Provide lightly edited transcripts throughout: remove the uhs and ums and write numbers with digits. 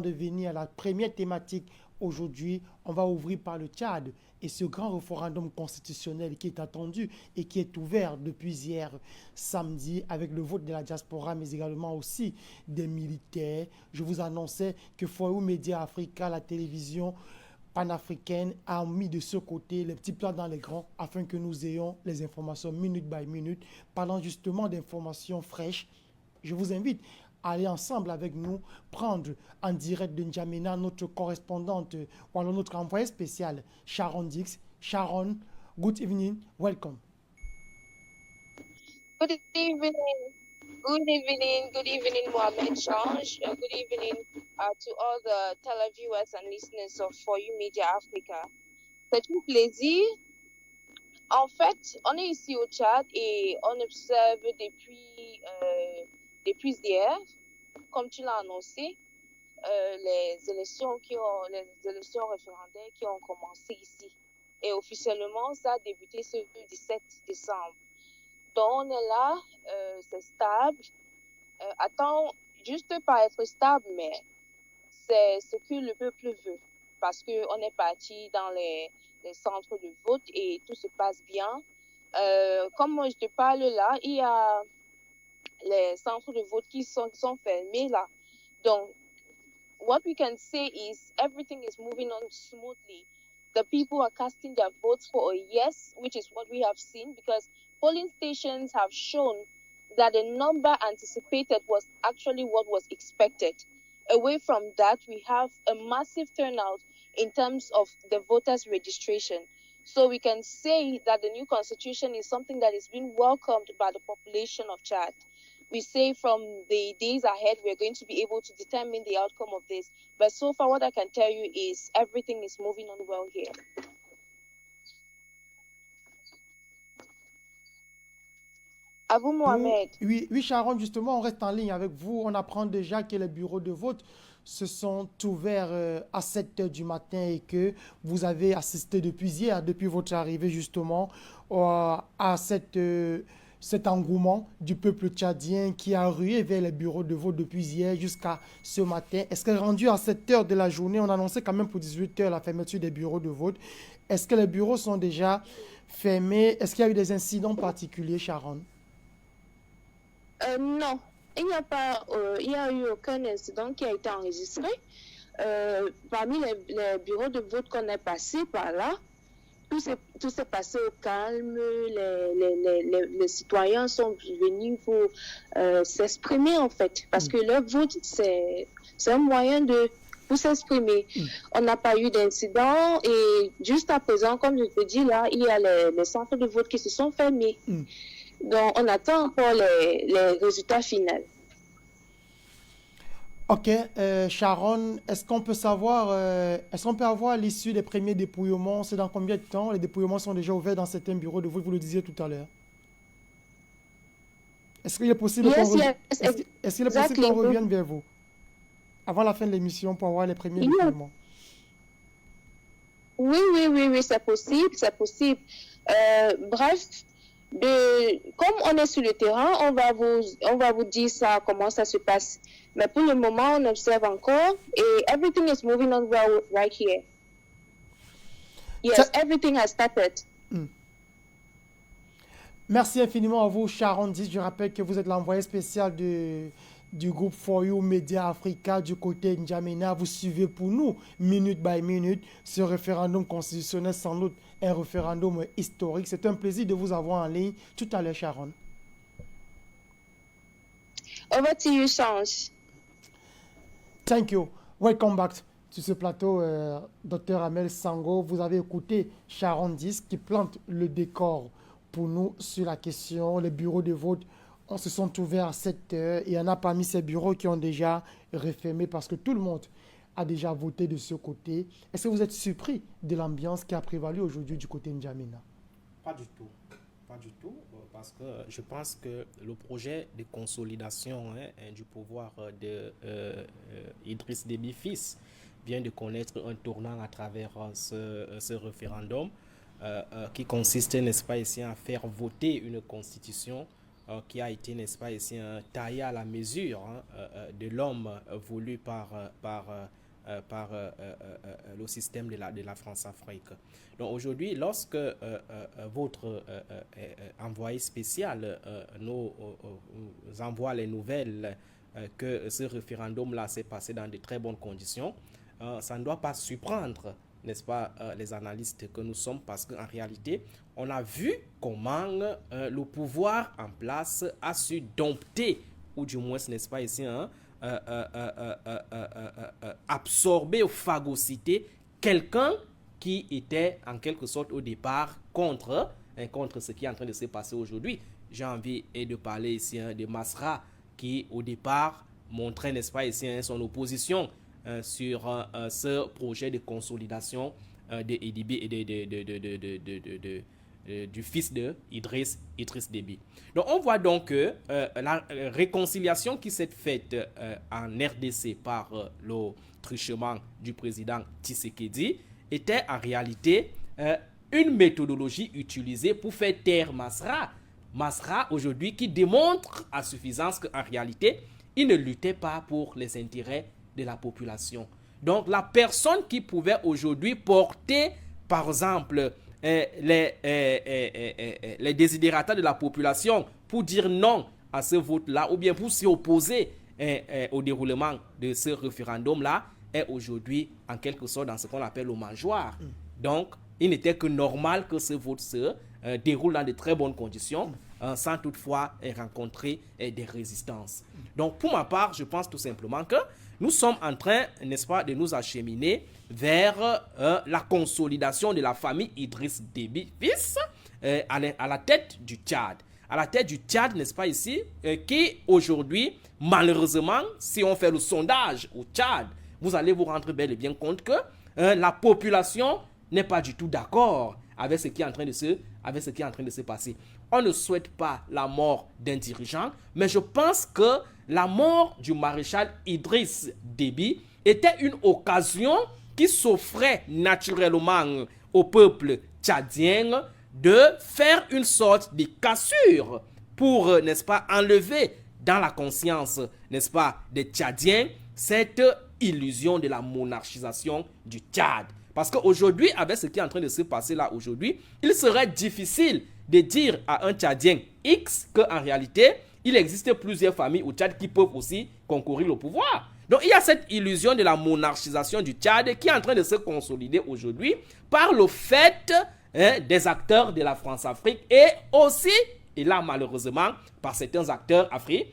de venir à la première thématique. Aujourd'hui, on va ouvrir par le Tchad et ce grand référendum constitutionnel qui est attendu et qui est ouvert depuis hier samedi avec le vote de la diaspora, mais également aussi des militaires. Je vous annonçais que Foyou Média Africa, la télévision panafricaine, a mis de ce côté les petits plats dans les grands afin que nous ayons les informations minute by minute. Parlant justement d'informations fraîches, je vous invite à aller ensemble avec nous prendre en direct de N'Djamena notre correspondante ou alors notre envoyé spécial Sharon Dix. Sharon, good evening, welcome. Good evening. Good evening, Mohamed Change. Good evening to all the televiewers and listeners of For You Media Africa. C'est un plaisir. En fait, on est ici au Tchad et on observe depuis hier, comme tu l'as annoncé, les élections référendaires qui ont commencé ici. Et officiellement, ça a débuté ce 17 décembre. Donc, on est là, c'est stable. Attends, juste pas être stable, mais c'est ce que le peuple veut. Parce qu'on est parti dans les centres de vote et tout se passe bien. Comme moi, je te parle là, il y a les centres de vote qui sont fermés là. Donc, what we can say is everything is moving on smoothly. The people are casting their votes for a yes, which is what we have seen, because polling stations have shown that the number anticipated was actually what was expected. Away from that, we have a massive turnout in terms of the voters' registration. So we can say that the new constitution is something that is being welcomed by the population of Chad. We say from the days ahead, we're going to be able to determine the outcome of this. But so far, what I can tell you is everything is moving on well here. À vous, Mohamed. Oui, Sharon, justement, on reste en ligne avec vous. On apprend déjà que les bureaux de vote se sont ouverts à 7 heures du matin et que vous avez assisté depuis hier, depuis votre arrivée justement, à cet engouement du peuple tchadien qui a rué vers les bureaux de vote depuis hier jusqu'à ce matin. Est-ce que rendu à 7 heures de la journée, on annonçait quand même pour 18 heures la fermeture des bureaux de vote. Est-ce que les bureaux sont déjà fermés? Est-ce qu'il y a eu des incidents particuliers, Sharon? Non, il n'y a eu aucun incident qui a été enregistré. Parmi les bureaux de vote qu'on est passé par là, tout s'est passé au calme. Les citoyens sont venus pour s'exprimer en fait, parce que le vote c'est un moyen pour s'exprimer. On n'a pas eu d'incident et juste à présent, comme je te dis là, il y a les centres de vote qui se sont fermés. Donc, on attend encore les résultats finaux. Ok, Sharon, est-ce qu'on peut savoir, est-ce qu'on peut avoir l'issue des premiers dépouillements? C'est dans combien de temps? Les dépouillements sont déjà ouverts dans certains bureaux de vote, vous le disiez tout à l'heure. Est-ce qu'il est possible qu'on revienne vers vous avant la fin de l'émission pour avoir les premiers dépouillements? Oui, c'est possible, bref. Comme on est sur le terrain, on va vous dire ça, comment ça se passe. Mais pour le moment, on observe encore et everything is moving on well right here. Yes, everything has started. Merci infiniment à vous, Sharon Dix. Je rappelle que vous êtes l'envoyé spécial du groupe For You Media Africa du côté N'Djamena. Vous suivez pour nous, minute by minute, ce référendum constitutionnel, sans doute un référendum historique. C'est un plaisir de vous avoir en ligne tout à l'heure, Sharon. Over to you, Change. Thank you. Welcome back sur ce plateau, Dr Amel Sango. Vous avez écouté Sharon Dix qui plante le décor pour nous sur la question. Les bureaux de vote se sont ouverts à 7 heures. Il y en a parmi ces bureaux qui ont déjà refermé parce que tout le monde a déjà voté de ce côté. Est-ce que vous êtes surpris de l'ambiance qui a prévalu aujourd'hui du côté N'Djamena? Pas du tout, parce que je pense que le projet de consolidation du pouvoir de Idriss Déby fils vient de connaître un tournant à travers ce référendum qui consiste, n'est-ce pas, ici à faire voter une constitution qui a été, n'est-ce pas, ici, taillé à la mesure de l'homme voulu par le système de la France-Afrique. Donc aujourd'hui, lorsque votre envoyé spécial nous envoie les nouvelles que ce référendum-là s'est passé dans de très bonnes conditions, ça ne doit pas surprendre, n'est-ce pas, les analystes que nous sommes, parce qu'en réalité, on a vu comment le pouvoir en place a su dompter, ou du moins, n'est-ce pas ici, absorber ou phagocyter quelqu'un qui était en quelque sorte au départ contre ce qui est en train de se passer aujourd'hui. J'ai envie de parler ici de Masra, qui au départ montrait, n'est-ce pas ici, son opposition sur ce projet de consolidation de Déby et du fils de Idriss Déby. Donc on voit donc que la réconciliation qui s'est faite en RDC par le truchement du président Tshisekedi était en réalité une méthodologie utilisée pour faire taire Masra. Masra aujourd'hui qui démontre à suffisance qu'en réalité il ne luttait pas pour les intérêts de la population. Donc la personne qui pouvait aujourd'hui porter par exemple les désidérata de la population pour dire non à ce vote-là ou bien pour s'y opposer au déroulement de ce référendum-là est aujourd'hui en quelque sorte dans ce qu'on appelle le mangeoire. Donc il n'était que normal que ce vote se déroule dans de très bonnes conditions sans toutefois rencontrer des résistances. Donc pour ma part, je pense tout simplement que nous sommes en train, n'est-ce pas, de nous acheminer vers la consolidation de la famille Idriss Déby fils à la tête du Tchad. À la tête du Tchad, n'est-ce pas ici, qui aujourd'hui, malheureusement, si on fait le sondage au Tchad, vous allez vous rendre bel et bien compte que la population n'est pas du tout d'accord avec ce qui est en train de se passer. On ne souhaite pas la mort d'un dirigeant, mais je pense que la mort du maréchal Idriss Déby était une occasion qui s'offrait naturellement au peuple tchadien de faire une sorte de cassure pour, n'est-ce pas, enlever dans la conscience, n'est-ce pas, des Tchadiens cette illusion de la monarchisation du Tchad. Parce qu'aujourd'hui, avec ce qui est en train de se passer là aujourd'hui, il serait difficile de dire à un Tchadien X qu'en réalité, il existe plusieurs familles au Tchad qui peuvent aussi concourir au pouvoir. Donc il y a cette illusion de la monarchisation du Tchad qui est en train de se consolider aujourd'hui par le fait des acteurs de la France-Afrique et aussi, et là malheureusement, par certains acteurs africains.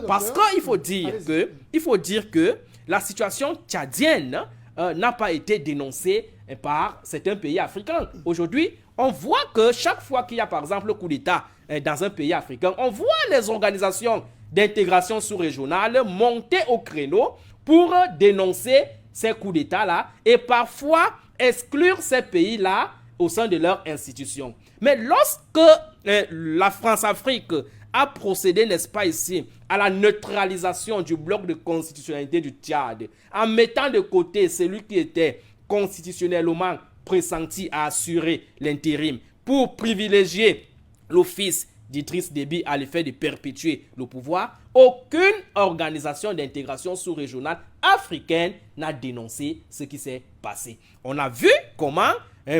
Parce qu'il faut dire que la situation tchadienne n'a pas été dénoncée par certains pays africains. Aujourd'hui, on voit que chaque fois qu'il y a par exemple le coup d'État dans un pays africain, on voit les organisations d'intégration sous-régionale monter au créneau pour dénoncer ces coups d'État-là et parfois exclure ces pays-là au sein de leurs institutions. Mais lorsque la France-Afrique a procédé, n'est-ce pas ici, à la neutralisation du bloc de constitutionnalité du Tchad, en mettant de côté celui qui était constitutionnellement pressenti à assurer l'intérim pour privilégier l'office d'Idriss Déby à l'effet de perpétuer le pouvoir, aucune organisation d'intégration sous-régionale africaine n'a dénoncé ce qui s'est passé. On a vu comment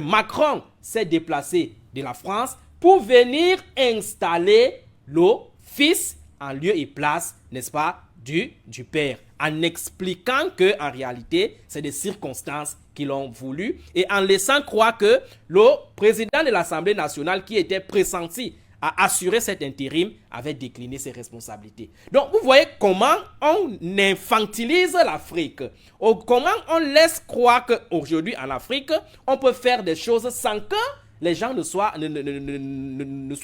Macron s'est déplacé de la France pour venir installer le fils en lieu et place, n'est-ce pas, du père, en expliquant que en réalité, c'est des circonstances qui l'ont voulu et en laissant croire que le président de l'Assemblée nationale qui était pressenti à assurer cet intérim avait décliné ses responsabilités. Donc vous voyez comment on infantilise l'Afrique, comment on laisse croire qu'aujourd'hui en Afrique, on peut faire des choses sans que les gens ne soient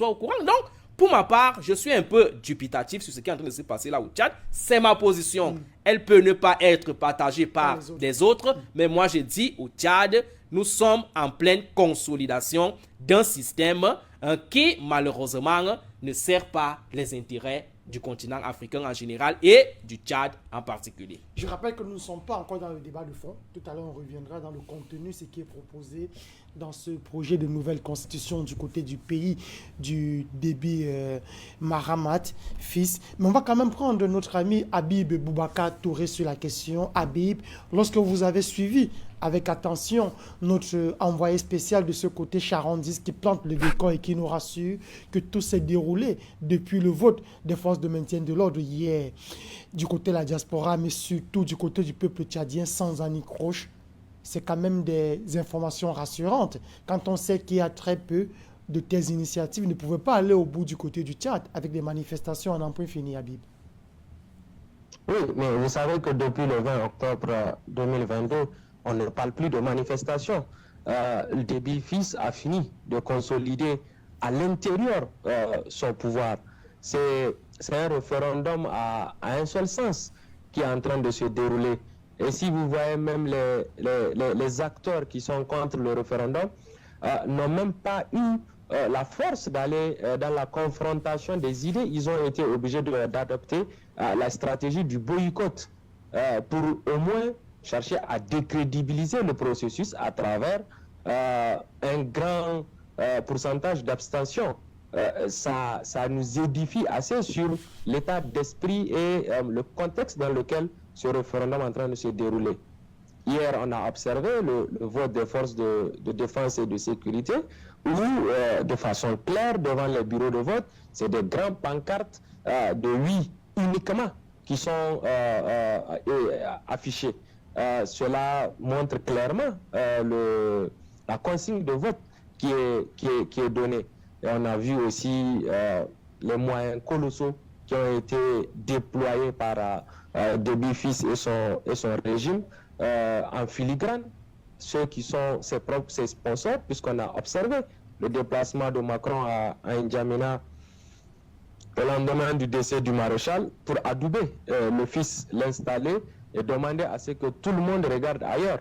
au courant. Donc pour ma part, je suis un peu dubitatif sur ce qui est en train de se passer là au Tchad. C'est ma position. elle peut ne pas être partagée par les autres. des autres, mais moi je dis au Tchad, nous sommes en pleine consolidation d'un système qui malheureusement ne sert pas les intérêts du continent africain en général et du Tchad en particulier. Je rappelle que nous ne sommes pas encore dans le débat de fond. Tout à l'heure, on reviendra dans le contenu, ce qui est proposé dans ce projet de nouvelle constitution du côté du pays du Déby Mahamat, fils. Mais on va quand même prendre notre ami Habib Boubacar Touré sur la question. Habib, lorsque vous avez suivi avec attention notre envoyé spécial de ce côté Charandis qui plante le décor et qui nous rassure que tout s'est déroulé depuis le vote des forces de maintien de l'ordre hier du côté de la diaspora, mais surtout du côté du peuple tchadien sans anicroche. C'est quand même des informations rassurantes quand on sait qu'il y a très peu de telles initiatives ne pouvaient pas aller au bout du côté du Tchad avec des manifestations en un point fini, Habib. Oui, mais vous savez que depuis le 20 octobre 2022, on ne parle plus de manifestations. Le Déby fils a fini de consolider à l'intérieur son pouvoir. C'est un référendum à un seul sens qui est en train de se dérouler. Et si vous voyez même les acteurs qui sont contre le référendum n'ont même pas eu la force d'aller dans la confrontation des idées. Ils ont été obligés d'adopter la stratégie du boycott pour au moins chercher à décrédibiliser le processus à travers un grand pourcentage d'abstention. Ça nous édifie assez sur l'état d'esprit et le contexte dans lequel ce référendum est en train de se dérouler. Hier, on a observé le vote des forces de défense et de sécurité où, de façon claire, devant les bureaux de vote, c'est des grandes pancartes de oui uniquement qui sont affichées. Cela montre clairement la consigne de vote qui est donnée. Et on a vu aussi les moyens colossaux qui ont été déployés par Déby fils et son régime en filigrane. Ceux qui sont ses sponsors, puisqu'on a observé le déplacement de Macron à N'Djamena au lendemain du décès du maréchal pour adouber le fils, l'installer et demander à ce que tout le monde regarde ailleurs.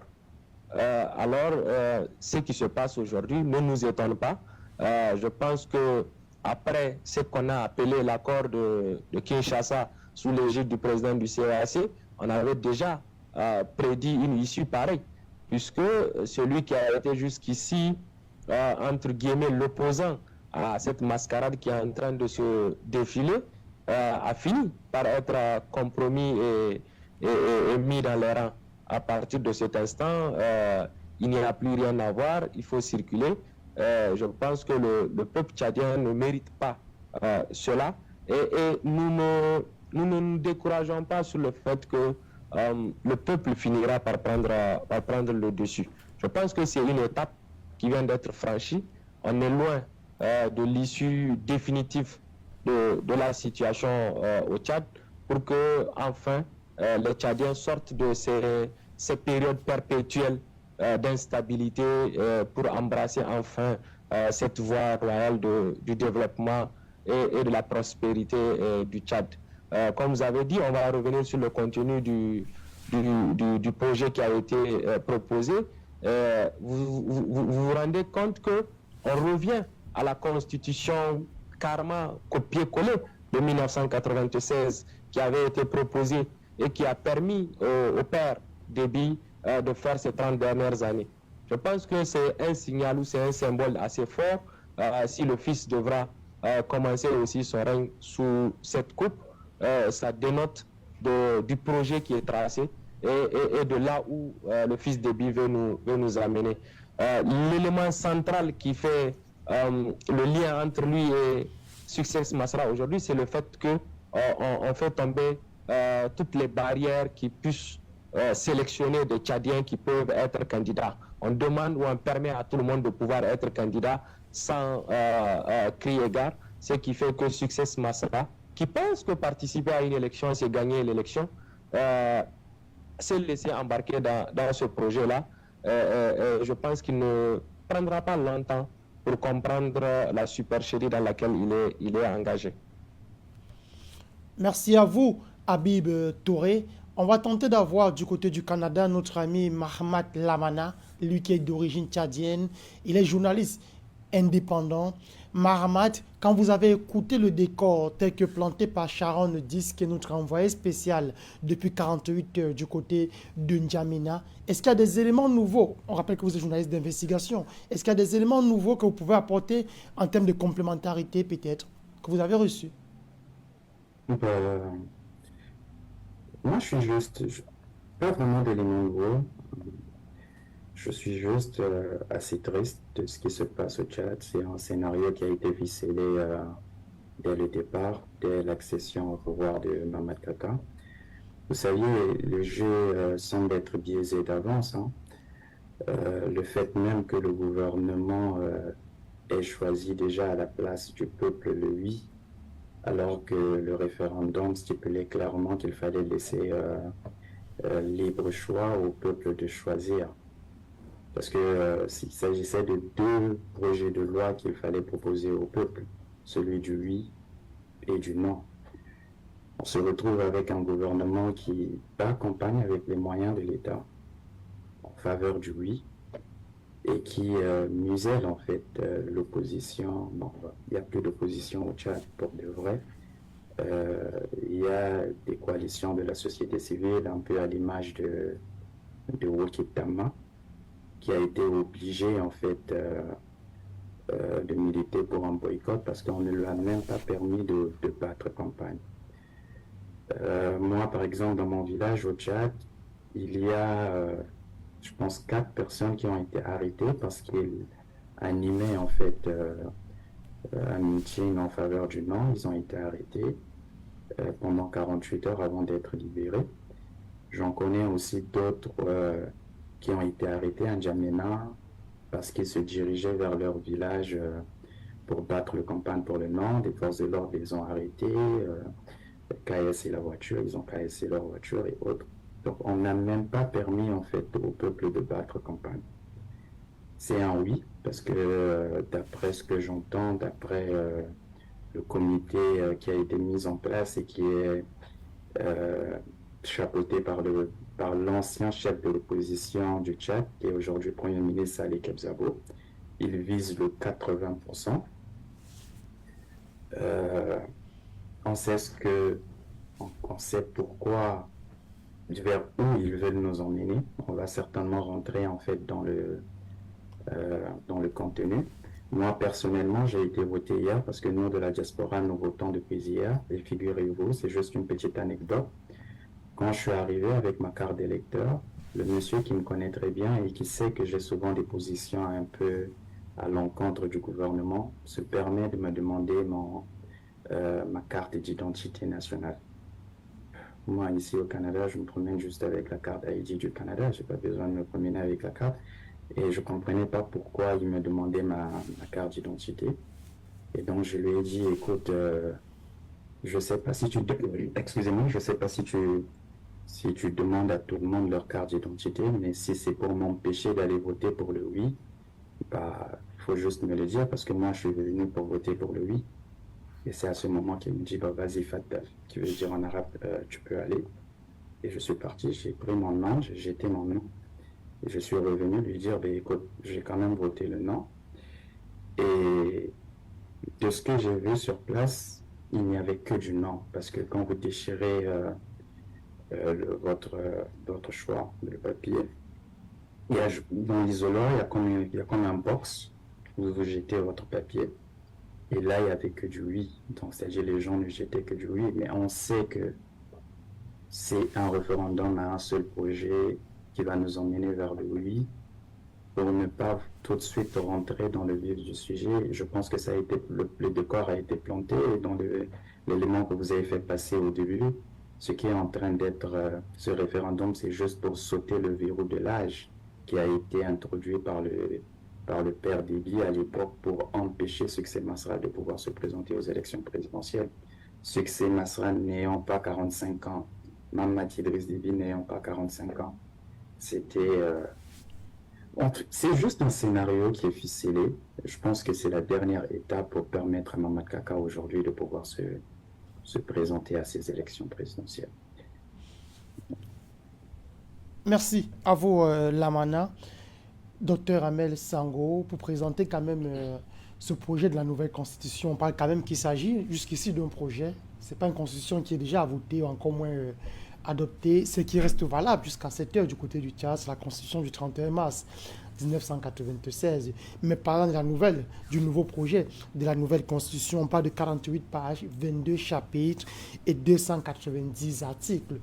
Alors, ce qui se passe aujourd'hui ne nous étonne pas. Je pense que après ce qu'on a appelé l'accord de Kinshasa sous l'égide du président du CEAC, on avait déjà prédit une issue pareille, puisque celui qui a été jusqu'ici, entre guillemets, l'opposant à cette mascarade qui est en train de se défiler, a fini par être compromis et mis dans les rangs. À partir de cet instant, il n'y a plus rien à voir, il faut circuler. Je pense que le peuple tchadien ne mérite pas cela et nous ne nous décourageons pas sur le fait que le peuple finira par prendre le dessus. Je pense que c'est une étape qui vient d'être franchie. On est loin de l'issue définitive de la situation au Tchad pour que enfin les Tchadiens sortent de ces périodes perpétuelles d'instabilité pour embrasser enfin cette voie royale du développement et de la prospérité du Tchad. Comme vous avez dit, on va revenir sur le contenu du projet qui a été proposé. Vous vous rendez compte qu'on revient à la constitution carrément copier-coller de 1996 qui avait été proposée et qui a permis au père Déby de faire ces 30 dernières années. Je pense que c'est un signal ou c'est un symbole assez fort si le fils devra commencer aussi son règne sous cette coupe. Ça dénote du projet qui est tracé et de là où le fils Déby veut nous amener. L'élément central qui fait le lien entre lui et Success Masra aujourd'hui, c'est le fait qu'on fait tomber toutes les barrières qui puissent sélectionner des Tchadiens qui peuvent être candidats. On demande ou on permet à tout le monde de pouvoir être candidat sans crier gare, ce qui fait que Success Masra, qui pense que participer à une élection, c'est gagner l'élection, s'est laissé embarquer dans ce projet-là. Je pense qu'il ne prendra pas longtemps pour comprendre la supercherie dans laquelle il est engagé. Merci à vous, Habib Touré. On va tenter d'avoir du côté du Canada notre ami Mahmat Lamana, lui qui est d'origine tchadienne. Il est journaliste indépendant. Mahmat, quand vous avez écouté le décor tel que planté par Sharon 10, qui est notre envoyé spécial depuis 48 heures du côté de N'Djamena, est-ce qu'il y a des éléments nouveaux? On rappelle que vous êtes journaliste d'investigation. Est-ce qu'il y a des éléments nouveaux que vous pouvez apporter en termes de complémentarité peut-être, que vous avez reçus? Bah, moi, pas vraiment d'éléments nouveaux. Je suis juste assez triste de ce qui se passe au Tchad. C'est un scénario qui a été ficelé dès le départ, dès l'accession au pouvoir de Mamad Kaka. Vous savez, le jeu semble être biaisé d'avance, hein. Le fait même que le gouvernement ait choisi déjà à la place du peuple le oui, alors que le référendum stipulait clairement qu'il fallait laisser libre choix au peuple de choisir. Parce que s'il s'agissait de deux projets de loi qu'il fallait proposer au peuple, celui du oui et du non. On se retrouve avec un gouvernement qui bat campagne avec les moyens de l'État en faveur du oui et qui muselle en fait l'opposition. Bon, il n'y a plus d'opposition au Tchad pour de vrai. Il y a des coalitions de la société civile, un peu à l'image de Wokit Tama, qui a été obligé en fait de militer pour un boycott parce qu'on ne lui a même pas permis de battre campagne. Moi, par exemple, dans mon village au Tchad, il y a, je pense, 4 personnes qui ont été arrêtées parce qu'ils animaient en fait un meeting en faveur du non. Ils ont été arrêtés pendant 48 heures avant d'être libérés. J'en connais aussi d'autres qui ont été arrêtés à N'Djamena parce qu'ils se dirigeaient vers leur village pour battre le campagne pour le non. Des forces de l'ordre les ont arrêtés, caillassé la voiture, ils ont caillassé leur voiture et autres. Donc on n'a même pas permis en fait au peuple de battre campagne. C'est un oui, parce que d'après ce que j'entends, d'après le comité qui a été mis en place et qui est chapeauté par l'ancien chef de l'opposition du Tchad, qui est aujourd'hui Premier ministre Saleh Kebzabo. Il vise le 80%. On sait pourquoi, vers où ils veulent nous emmener. On va certainement rentrer en fait dans le contenu. Moi, personnellement, j'ai été voté hier parce que nous, de la diaspora, nous votons depuis hier. Et figurez-vous, c'est juste une petite anecdote. Quand je suis arrivé avec ma carte d'électeur, le monsieur qui me connaît très bien et qui sait que j'ai souvent des positions un peu à l'encontre du gouvernement se permet de me demander ma carte d'identité nationale. Moi, ici au Canada, je me promène juste avec la carte d'ID du Canada. Je n'ai pas besoin de me promener avec la carte. Et je ne comprenais pas pourquoi il me demandait ma carte d'identité. Et donc, je lui ai dit, écoute, je ne sais pas si tu... Excusez-moi, je ne sais pas si tu demandes à tout le monde leur carte d'identité, mais si c'est pour m'empêcher d'aller voter pour le oui, bah, il faut juste me le dire parce que moi, je suis venu pour voter pour le oui. Et c'est à ce moment qu'il me dit, bah, vas-y, Fatal, qui veut dire en arabe, tu peux aller. Et je suis parti, j'ai pris mon nom, j'ai jeté mon nom. Et je suis revenu lui dire, bah, écoute, j'ai quand même voté le non. Et de ce que j'ai vu sur place, il n'y avait que du non. Parce que quand vous déchirez votre choix, le papier, dans l'isoloir, il y a comme un box où vous jetez votre papier. Et là, il n'y avait que du oui. Donc, c'est-à-dire les gens ne jetaient que du oui. Mais on sait que c'est un référendum à un seul projet qui va nous emmener vers le oui. Pour ne pas tout de suite rentrer dans le vif du sujet, je pense que ça a été, le décor a été planté dans l'élément que vous avez fait passer au début. Ce qui est en train d'être, ce référendum, c'est juste pour sauter le verrou de l'âge qui a été introduit par le père Déby à l'époque pour empêcher Succès Masra de pouvoir se présenter aux élections présidentielles. Succès Masra n'ayant pas 45 ans, Mahamat Idriss Déby n'ayant pas 45 ans. C'est juste un scénario qui est ficelé. Je pense que c'est la dernière étape pour permettre à Mamad Kaka aujourd'hui de pouvoir se présenter à ces élections présidentielles. Merci à vous, Lamana, docteur Amel Sango, pour présenter quand même ce projet de la nouvelle constitution. On parle quand même qu'il s'agit jusqu'ici d'un projet. Ce n'est pas une constitution qui est déjà votée, ou encore moins adoptée. Ce qui reste valable jusqu'à cette heure du côté du Tchad, c'est la constitution du 31 mars 1996. Mais parlant de la nouvelle, du nouveau projet de la nouvelle constitution, on parle de 48 pages, 22 chapitres et 290 articles.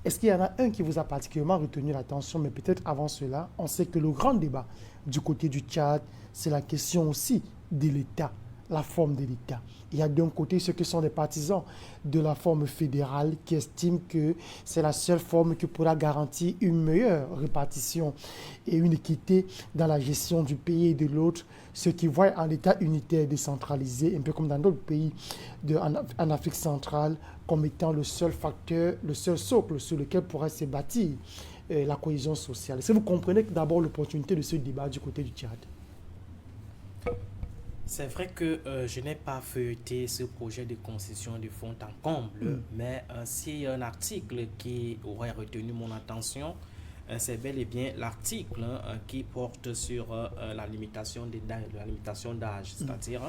Est-ce qu'il y en a un qui vous a particulièrement retenu l'attention? Mais peut-être avant cela, on sait que le grand débat du côté du Tchad, c'est la question aussi de l'État, la forme de l'État. Il y a d'un côté ceux qui sont des partisans de la forme fédérale qui estiment que c'est la seule forme qui pourra garantir une meilleure répartition et une équité dans la gestion du pays, et de l'autre, ceux qui voient un État unitaire décentralisé, un peu comme dans d'autres pays en Afrique centrale, comme étant le seul facteur, le seul socle sur lequel pourrait se bâtir la cohésion sociale. Est-ce que vous comprenez d'abord l'opportunité de ce débat du côté du Tchad? C'est vrai que je n'ai pas feuilleté ce projet de constitution de fond en comble, mais s'il y a un article qui aurait retenu mon attention, c'est bel et bien l'article qui porte sur la limitation d'âge. C'est-à-dire,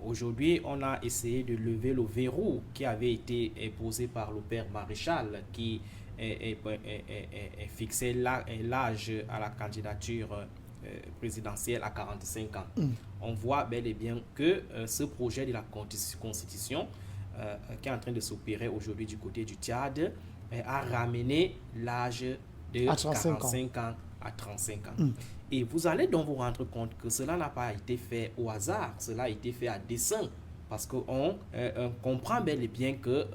aujourd'hui, on a essayé de lever le verrou qui avait été posé par le père Maréchal, qui fixait l'âge à la candidature présidentielle à 45 ans. On voit bel et bien que ce projet de la constitution qui est en train de s'opérer aujourd'hui du côté du Tchad a ramené l'âge de 45 ans à 35 ans. Et vous allez donc vous rendre compte que cela n'a pas été fait au hasard, cela a été fait à dessein, parce qu'on comprend bel et bien que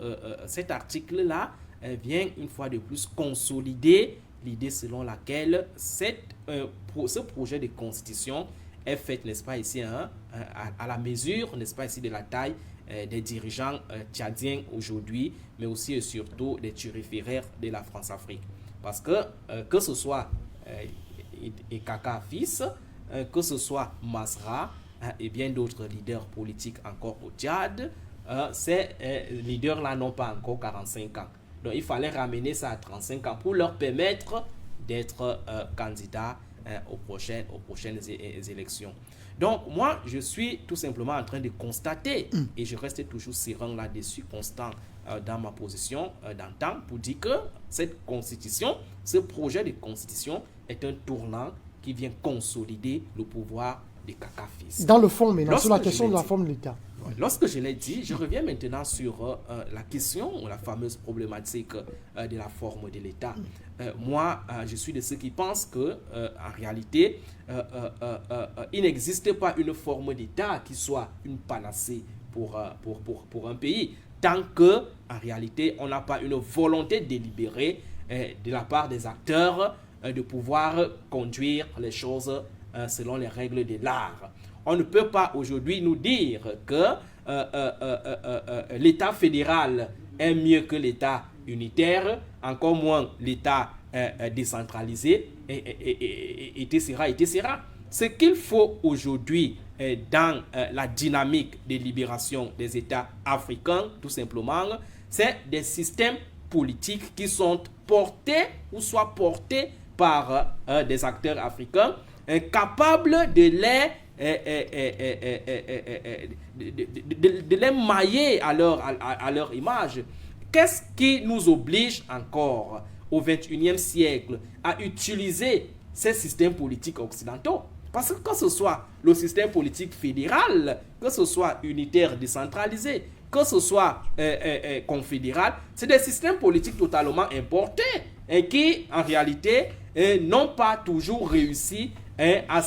cet article-là vient une fois de plus consolider l'idée selon laquelle ce projet de constitution est fait, n'est-ce pas, ici, à la mesure, n'est-ce pas, ici, de la taille des dirigeants tchadiens aujourd'hui, mais aussi et surtout des turiféraires de la France-Afrique. Parce que ce soit Kaka fils, que ce soit Masra et bien d'autres leaders politiques encore au Tchad, ces leaders-là n'ont pas encore 45 ans. Donc il fallait ramener ça à 35 ans pour leur permettre d'être candidats aux prochaines élections. Donc moi, je suis tout simplement en train de constater, et je reste toujours serein là-dessus, constant dans ma position d'antan, pour dire que cette constitution, ce projet de constitution est un tournant qui vient consolider le pouvoir de Kaka fils. Dans le fond, maintenant, sur la question de la forme de l'État. Lorsque je l'ai dit, je reviens maintenant sur la question, la fameuse problématique de la forme de l'État. Moi, je suis de ceux qui pensent que, en réalité, il n'existe pas une forme d'État qui soit une panacée pour un pays, tant que, en réalité, on n'a pas une volonté délibérée de la part des acteurs de pouvoir conduire les choses selon les règles de l'art. On ne peut pas aujourd'hui nous dire que l'État fédéral est mieux que l'État unitaire, encore moins l'État décentralisé, etc. Ce qu'il faut aujourd'hui dans la dynamique de libération des États africains, tout simplement, c'est des systèmes politiques qui sont portés ou soit portés par des acteurs africains capables de les mailler à leur image. Qu'est-ce qui nous oblige encore au XXIe siècle à utiliser ces systèmes politiques occidentaux? Parce que ce soit le système politique fédéral, que ce soit unitaire décentralisé, que ce soit confédéral, c'est des systèmes politiques totalement importés et qui, en réalité, n'ont pas toujours réussi à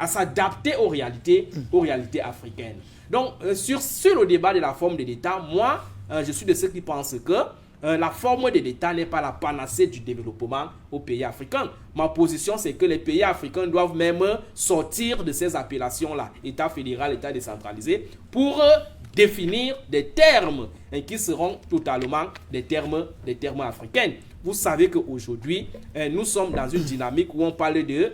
s'adapter aux réalités africaines. Donc, sur le débat de la forme de l'État, moi, je suis de ceux qui pensent que la forme de l'État n'est pas la panacée du développement aux pays africains. Ma position, c'est que les pays africains doivent même sortir de ces appellations-là, État fédéral, État décentralisé, pour définir des termes qui seront totalement des termes africains. Vous savez qu'aujourd'hui, nous sommes dans une dynamique où on parle de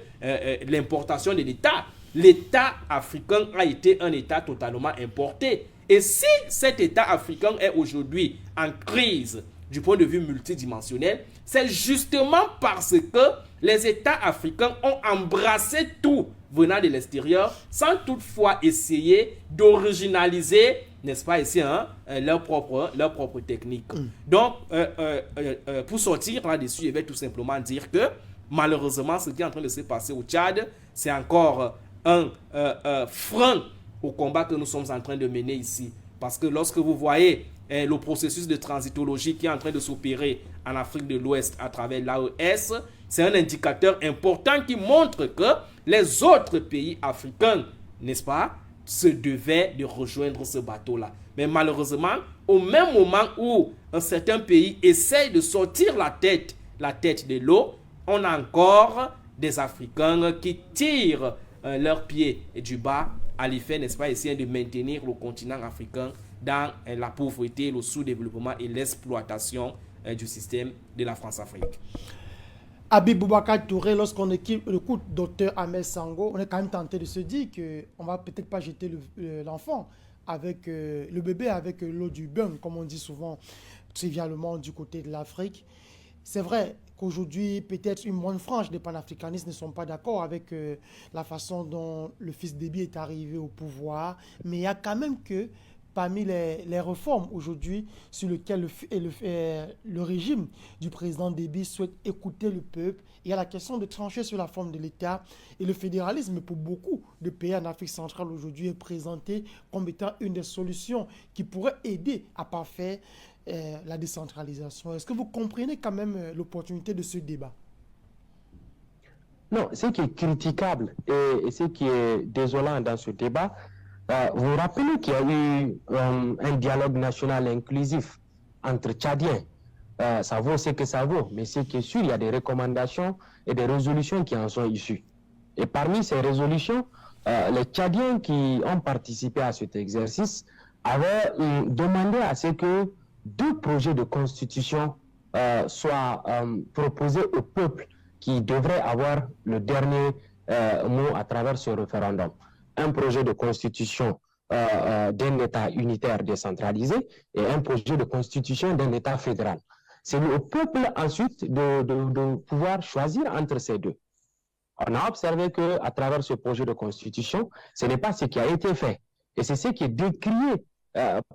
l'importation de l'État. L'État africain a été un État totalement importé. Et si cet État africain est aujourd'hui en crise du point de vue multidimensionnel, c'est justement parce que les États africains ont embrassé tout venant de l'extérieur sans toutefois essayer d'originaliser, n'est-ce pas ici, leur propre technique. Donc, pour sortir là-dessus, je vais tout simplement dire que malheureusement, ce qui est en train de se passer au Tchad, c'est encore un frein au combat que nous sommes en train de mener ici. Parce que lorsque vous voyez le processus de transitologie qui est en train de s'opérer en Afrique de l'Ouest à travers l'AES, c'est un indicateur important qui montre que les autres pays africains, n'est-ce pas, se devaient de rejoindre ce bateau-là. Mais malheureusement, au même moment où un certain pays essaye de sortir la tête de l'eau, on a encore des Africains qui tirent leurs pieds du bas à l'effet, n'est-ce pas, essayer de maintenir le continent africain dans la pauvreté, le sous-développement et l'exploitation du système de la France-Afrique. Habib Boubacar Touré, lorsqu'on écoute Dr Ahmed Sango, on est quand même tenté de se dire qu'on ne va peut-être pas jeter l'enfant avec le bébé avec l'eau du bain, comme on dit souvent trivialement du côté de l'Afrique. C'est vrai qu'aujourd'hui, peut-être une bonne frange des panafricanistes ne sont pas d'accord avec la façon dont le fils Déby est arrivé au pouvoir, mais il y a quand même que parmi les réformes aujourd'hui sur lesquelles le régime du président Déby souhaite écouter le peuple, il y a la question de trancher sur la forme de l'État et le fédéralisme pour beaucoup de pays en Afrique centrale aujourd'hui est présenté comme étant une des solutions qui pourrait aider à parfaire la décentralisation. Est-ce que vous comprenez quand même l'opportunité de ce débat? Non, ce qui est critiquable et ce qui est désolant dans ce débat, vous vous rappelez qu'il y a eu un dialogue national inclusif entre Tchadiens. Ça vaut ce que ça vaut, mais ce qui est sûr, il y a des recommandations et des résolutions qui en sont issues. Et parmi ces résolutions, les Tchadiens qui ont participé à cet exercice avaient demandé à ce que 2 projets de constitution soient proposés au peuple qui devrait avoir le dernier mot à travers ce référendum. Un projet de constitution d'un État unitaire décentralisé et un projet de constitution d'un État fédéral. C'est au peuple ensuite de pouvoir choisir entre ces deux. On a observé qu'à travers ce projet de constitution, ce n'est pas ce qui a été fait. Et c'est ce qui est décrié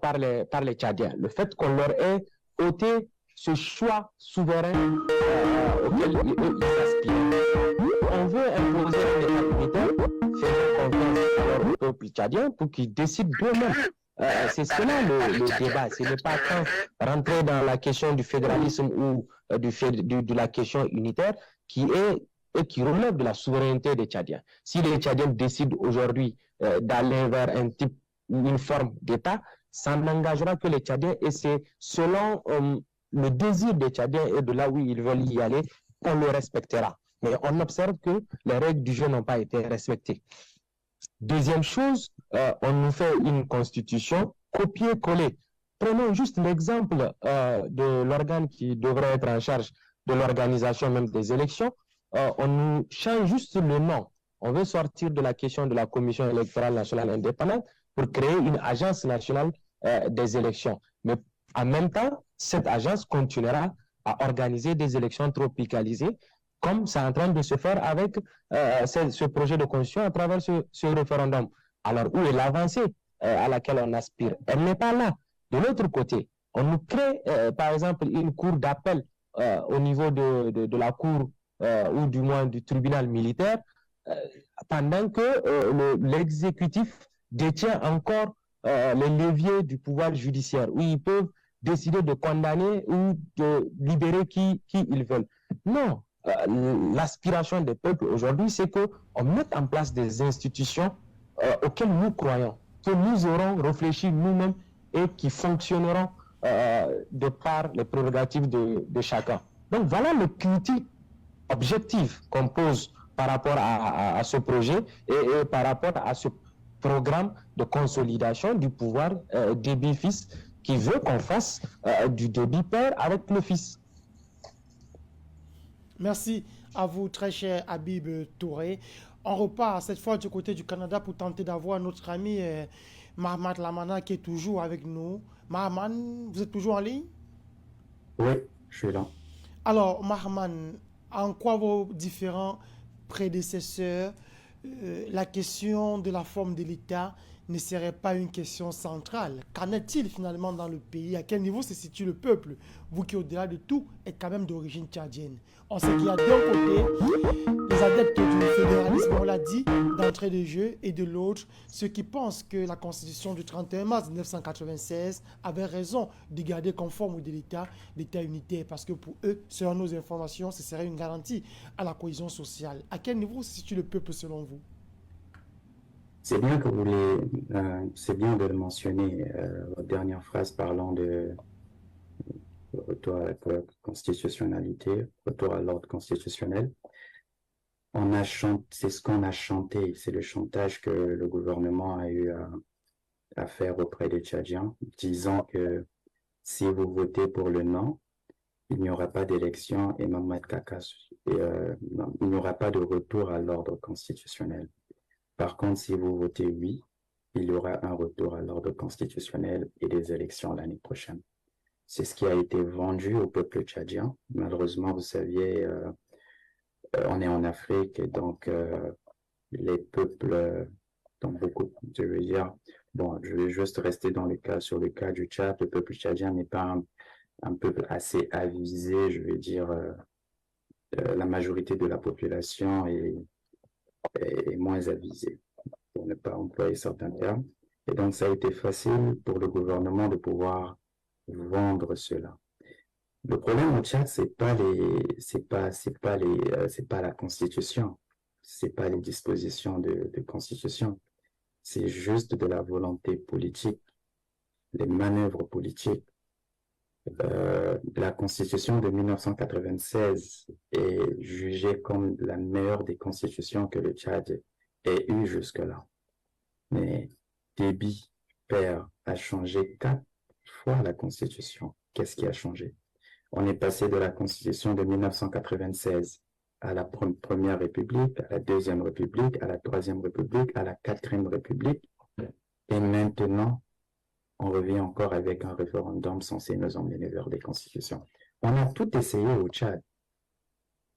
par les Tchadiens. Le fait qu'on leur ait ôté ce choix souverain auquel ils aspirent. On veut imposer un État unitaire, faire confiance au peuple tchadien pour qu'ils décident d'eux-mêmes. C'est cela le débat. Ce n'est pas tant rentrer dans la question du fédéralisme ou de la question unitaire qui relève de la souveraineté des Tchadiens. Si les Tchadiens décident aujourd'hui d'aller vers une forme d'État, ça n'engagera que les Tchadiens et c'est selon le désir des Tchadiens et de là où ils veulent y aller, on le respectera. Mais on observe que les règles du jeu n'ont pas été respectées. Deuxième chose, on nous fait une constitution copier-coller. Prenons juste l'exemple de l'organe qui devrait être en charge de l'organisation même des élections. On nous change juste le nom. On veut sortir de la question de la Commission électorale nationale indépendante pour créer une agence nationale des élections. Mais en même temps, cette agence continuera à organiser des élections tropicalisées, comme c'est en train de se faire avec ce projet de constitution à travers ce référendum. Alors, où est l'avancée à laquelle on aspire? Elle n'est pas là. De l'autre côté, on nous crée, par exemple, une cour d'appel au niveau de la cour ou du moins du tribunal militaire, pendant que l'exécutif détient encore les leviers du pouvoir judiciaire, où ils peuvent décider de condamner ou de libérer qui ils veulent. Non, l'aspiration des peuples aujourd'hui, c'est qu'on mette en place des institutions auxquelles nous croyons, que nous aurons réfléchi nous-mêmes et qui fonctionneront de par les prérogatives de chacun. Donc voilà le critique objectif qu'on pose par rapport à ce projet et par rapport à ce programme de consolidation du pouvoir Déby-Fils qui veut qu'on fasse du Déby-Père avec le fils. Merci à vous, très cher Habib Touré. On repart cette fois du côté du Canada pour tenter d'avoir notre ami Mahamat Lamana qui est toujours avec nous. Mahaman, vous êtes toujours en ligne? Oui, je suis là. Alors, Mahman, en quoi vos différents prédécesseurs, la question de la forme de l'État ne serait pas une question centrale? Qu'en est-il finalement dans le pays? À quel niveau se situe le peuple? Vous qui, au-delà de tout, êtes quand même d'origine tchadienne. On sait qu'il y a d'un côté les adeptes du fédéralisme, on l'a dit, d'entrée de jeu, et de l'autre, ceux qui pensent que la constitution du 31 mars 1996 avait raison de garder conforme de l'État unitaire, parce que pour eux, selon nos informations, ce serait une garantie à la cohésion sociale. À quel niveau se situe le peuple selon vous? C'est bien c'est bien de le mentionner, votre dernière phrase parlant de retour à la constitutionnalité, retour à l'ordre constitutionnel. C'est ce qu'on a chanté, c'est le chantage que le gouvernement a eu à faire auprès des Tchadiens, disant que si vous votez pour le non, il n'y aura pas d'élection et Mamadou Kaka, il n'y aura pas de retour à l'ordre constitutionnel. Par contre, si vous votez oui, il y aura un retour à l'ordre constitutionnel et des élections l'année prochaine. C'est ce qui a été vendu au peuple tchadien. Malheureusement, vous saviez, on est en Afrique et donc les peuples, donc beaucoup, je veux dire, bon, je vais juste rester sur le cas du Tchad. Le peuple tchadien n'est pas un peuple assez avisé, je veux dire, la majorité de la population est moins avisée, pour ne pas employer certains termes. Et donc, ça a été facile pour le gouvernement de pouvoir vendre cela. Le problème au Tchad, c'est pas la constitution, c'est pas les dispositions de constitution, c'est juste de la volonté politique, les manœuvres politiques. La constitution de 1996 est jugée comme la meilleure des constitutions que le Tchad ait eue jusque-là. Mais Déby, père, a changé 4 fois la constitution. Qu'est-ce qui a changé? On est passé de la constitution de 1996 à la première république, à la deuxième république, à la troisième république, à la quatrième république. Et maintenant, on revient encore avec un référendum censé nous emmener vers des constitutions. On a tout essayé au Tchad.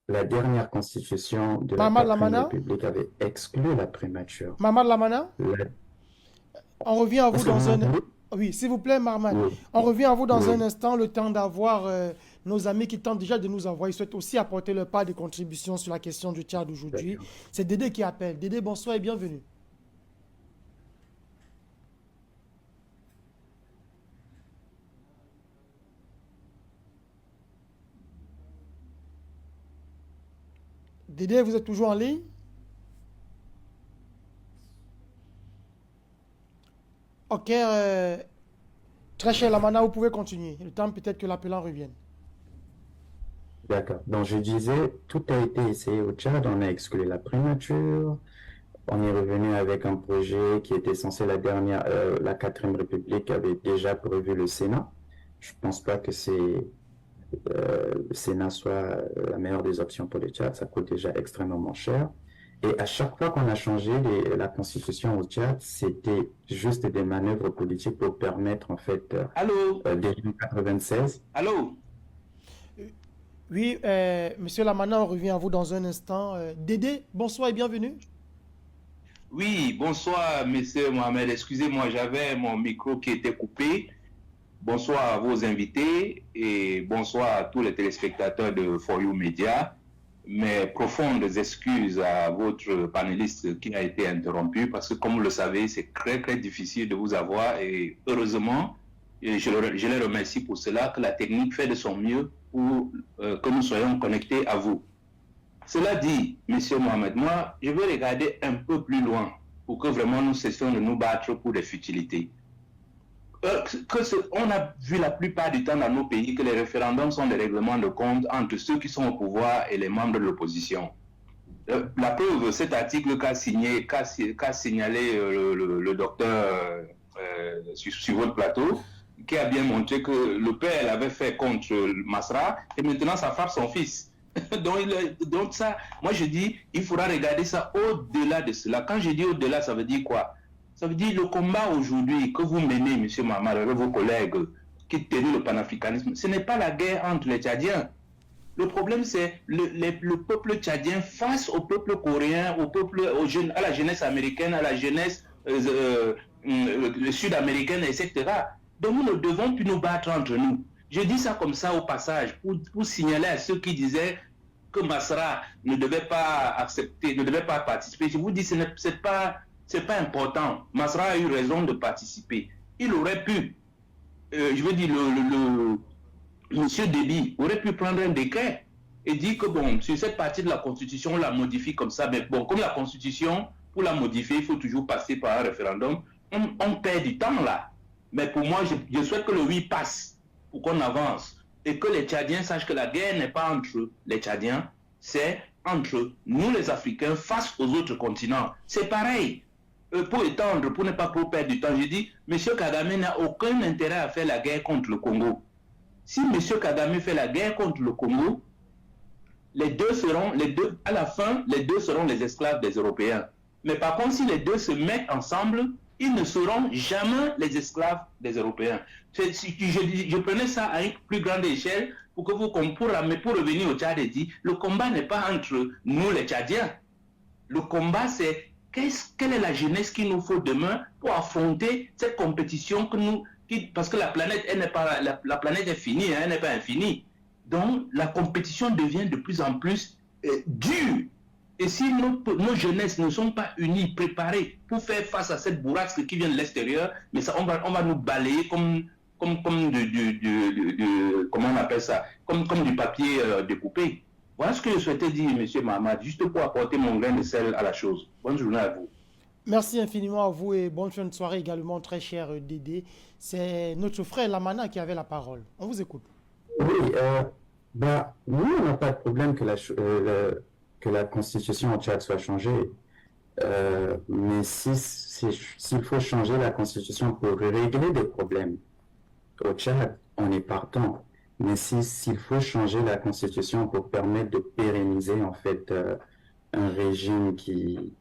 La dernière constitution de la quatrième république avait exclu la primature. Maman Lamana, on revient à vous dans un... Oui, s'il vous plaît, Marman. Oui. On revient à vous dans un instant, le temps d'avoir nos amis qui tentent déjà de nous envoyer. Ils souhaitent aussi apporter leur part de contribution sur la question du Tchad aujourd'hui. C'est Dédé qui appelle. Dédé, bonsoir et bienvenue. Dédé, vous êtes toujours en ligne? Ok, très cher Lamana, vous pouvez continuer. Le temps peut-être que l'appelant revienne. D'accord. Donc je disais, tout a été essayé au Tchad, on a exclu la primature, on est revenu avec un projet qui était censé la quatrième république avait déjà prévu le Sénat. Je ne pense pas que le Sénat soit la meilleure des options pour le Tchad, ça coûte déjà extrêmement cher. Et à chaque fois qu'on a changé la constitution au Tchad, c'était juste des manœuvres politiques pour permettre, en fait, dès 1996. Allô? Oui, monsieur Lamana, on revient à vous dans un instant. Dédé, bonsoir et bienvenue. Oui, bonsoir, monsieur Mohamed. Excusez-moi, j'avais mon micro qui était coupé. Bonsoir à vos invités et bonsoir à tous les téléspectateurs de For You Media. Mes profondes excuses à votre panéliste qui a été interrompu parce que, comme vous le savez, c'est très, très difficile de vous avoir et heureusement, et je les remercie pour cela, que la technique fait de son mieux pour que nous soyons connectés à vous. Cela dit, monsieur Mohamed, moi, je vais regarder un peu plus loin pour que vraiment nous cessions de nous battre pour des futilités. On a vu la plupart du temps dans nos pays que les référendums sont des règlements de compte entre ceux qui sont au pouvoir et les membres de l'opposition. La preuve, cet article qu'a signalé le docteur sur votre plateau, qui a bien montré que le père l'avait fait contre Masra et maintenant ça frappe son fils. donc ça, moi je dis, il faudra regarder ça au-delà de cela. Quand je dis au-delà, ça veut dire quoi? Ça veut dire le combat aujourd'hui que vous menez, M. Mamad, avec vos collègues, qui tenait le panafricanisme, ce n'est pas la guerre entre les Tchadiens. Le problème, c'est le peuple tchadien face au peuple coréen, à la jeunesse américaine, à la jeunesse sud-américaine, etc. Donc nous ne devons plus nous battre entre nous. Je dis ça comme ça au passage, pour signaler à ceux qui disaient que Masra ne devait pas accepter, ne devait pas participer. Je vous dis, c'est pas important. Masra a eu raison de participer. Il aurait pu, je veux dire, Monsieur Déby aurait pu prendre un décret et dire que bon, sur cette partie de la Constitution, on la modifie comme ça. Mais bon, comme la Constitution, pour la modifier, il faut toujours passer par un référendum. On perd du temps là. Mais pour moi, je souhaite que le oui passe pour qu'on avance et que les Tchadiens sachent que la guerre n'est pas entre les Tchadiens, c'est entre nous les Africains face aux autres continents. C'est pareil. Pour étendre, pour ne pas trop perdre du temps, je dis, M. Kagame n'a aucun intérêt à faire la guerre contre le Congo. Si M. Kagame fait la guerre contre le Congo, à la fin, les deux seront les esclaves des Européens. Mais par contre, si les deux se mettent ensemble, ils ne seront jamais les esclaves des Européens. Je prenais ça à une plus grande échelle pour que vous compreniez, mais pour revenir au Tchad et dire, le combat n'est pas entre nous les Tchadiens. Le combat, c'est quelle est la jeunesse qu'il nous faut demain pour affronter cette compétition parce que la planète, la planète est finie, elle n'est pas infinie. Donc, la compétition devient de plus en plus dure. Et si nos jeunesses ne sont pas unies, préparées pour faire face à cette bourrasque qui vient de l'extérieur, mais ça, on va nous balayer comme comment on appelle ça, comme du papier découpé. Voilà ce que je souhaitais dire, M. Mahamad, juste pour apporter mon grain de sel à la chose. Bonne journée à vous. Merci infiniment à vous et bonne fin de soirée également, très cher Dédé. C'est notre frère Lamana qui avait la parole. On vous écoute. Oui, nous, on n'a pas de problème que la constitution au Tchad soit changée. Mais s'il faut changer la constitution pour régler des problèmes au Tchad, on est partant. Mais s'il faut changer la constitution pour permettre de pérenniser en fait un régime qui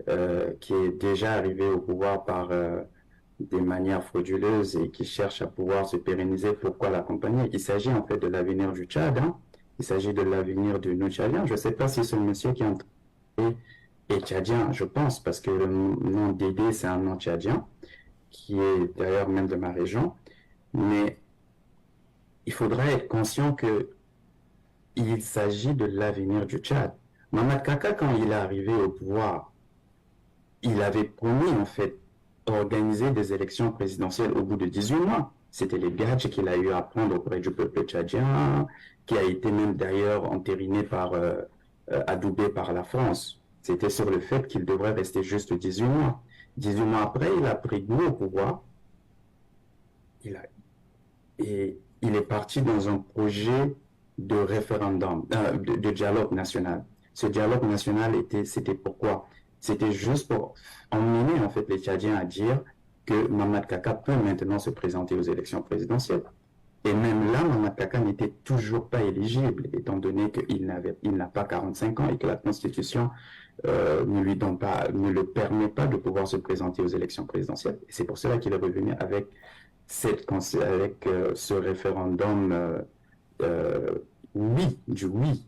est déjà arrivé au pouvoir par des manières frauduleuses et qui cherche à pouvoir se pérenniser, pourquoi l'accompagner? Il s'agit en fait de l'avenir du Tchad, hein? Il s'agit de l'avenir de nos Tchadiens. Je ne sais pas si ce monsieur qui est entré est tchadien, je pense, parce que le nom Dédé, c'est un nom tchadien, qui est d'ailleurs même de ma région. Mais il faudrait être conscient qu'il s'agit de l'avenir du Tchad. Mamad Kaka, quand il est arrivé au pouvoir, il avait promis en fait organiser des élections présidentielles au bout de 18 mois. C'était les gadgets qu'il a eu à prendre auprès du peuple tchadien, qui a été même d'ailleurs entériné adoubé par la France. C'était sur le fait qu'il devrait rester juste 18 mois. 18 mois après, il a pris goût au pouvoir. Et il est parti dans un projet de référendum, de dialogue national. Ce dialogue national c'était pourquoi? C'était juste pour emmener en fait les Tchadiens à dire que Mamad Kaka peut maintenant se présenter aux élections présidentielles. Et même là, Mamad Kaka n'était toujours pas éligible, étant donné qu'il n'a pas 45 ans et que la Constitution ne le permet pas de pouvoir se présenter aux élections présidentielles. Et c'est pour cela qu'il est revenu avec ce référendum du oui.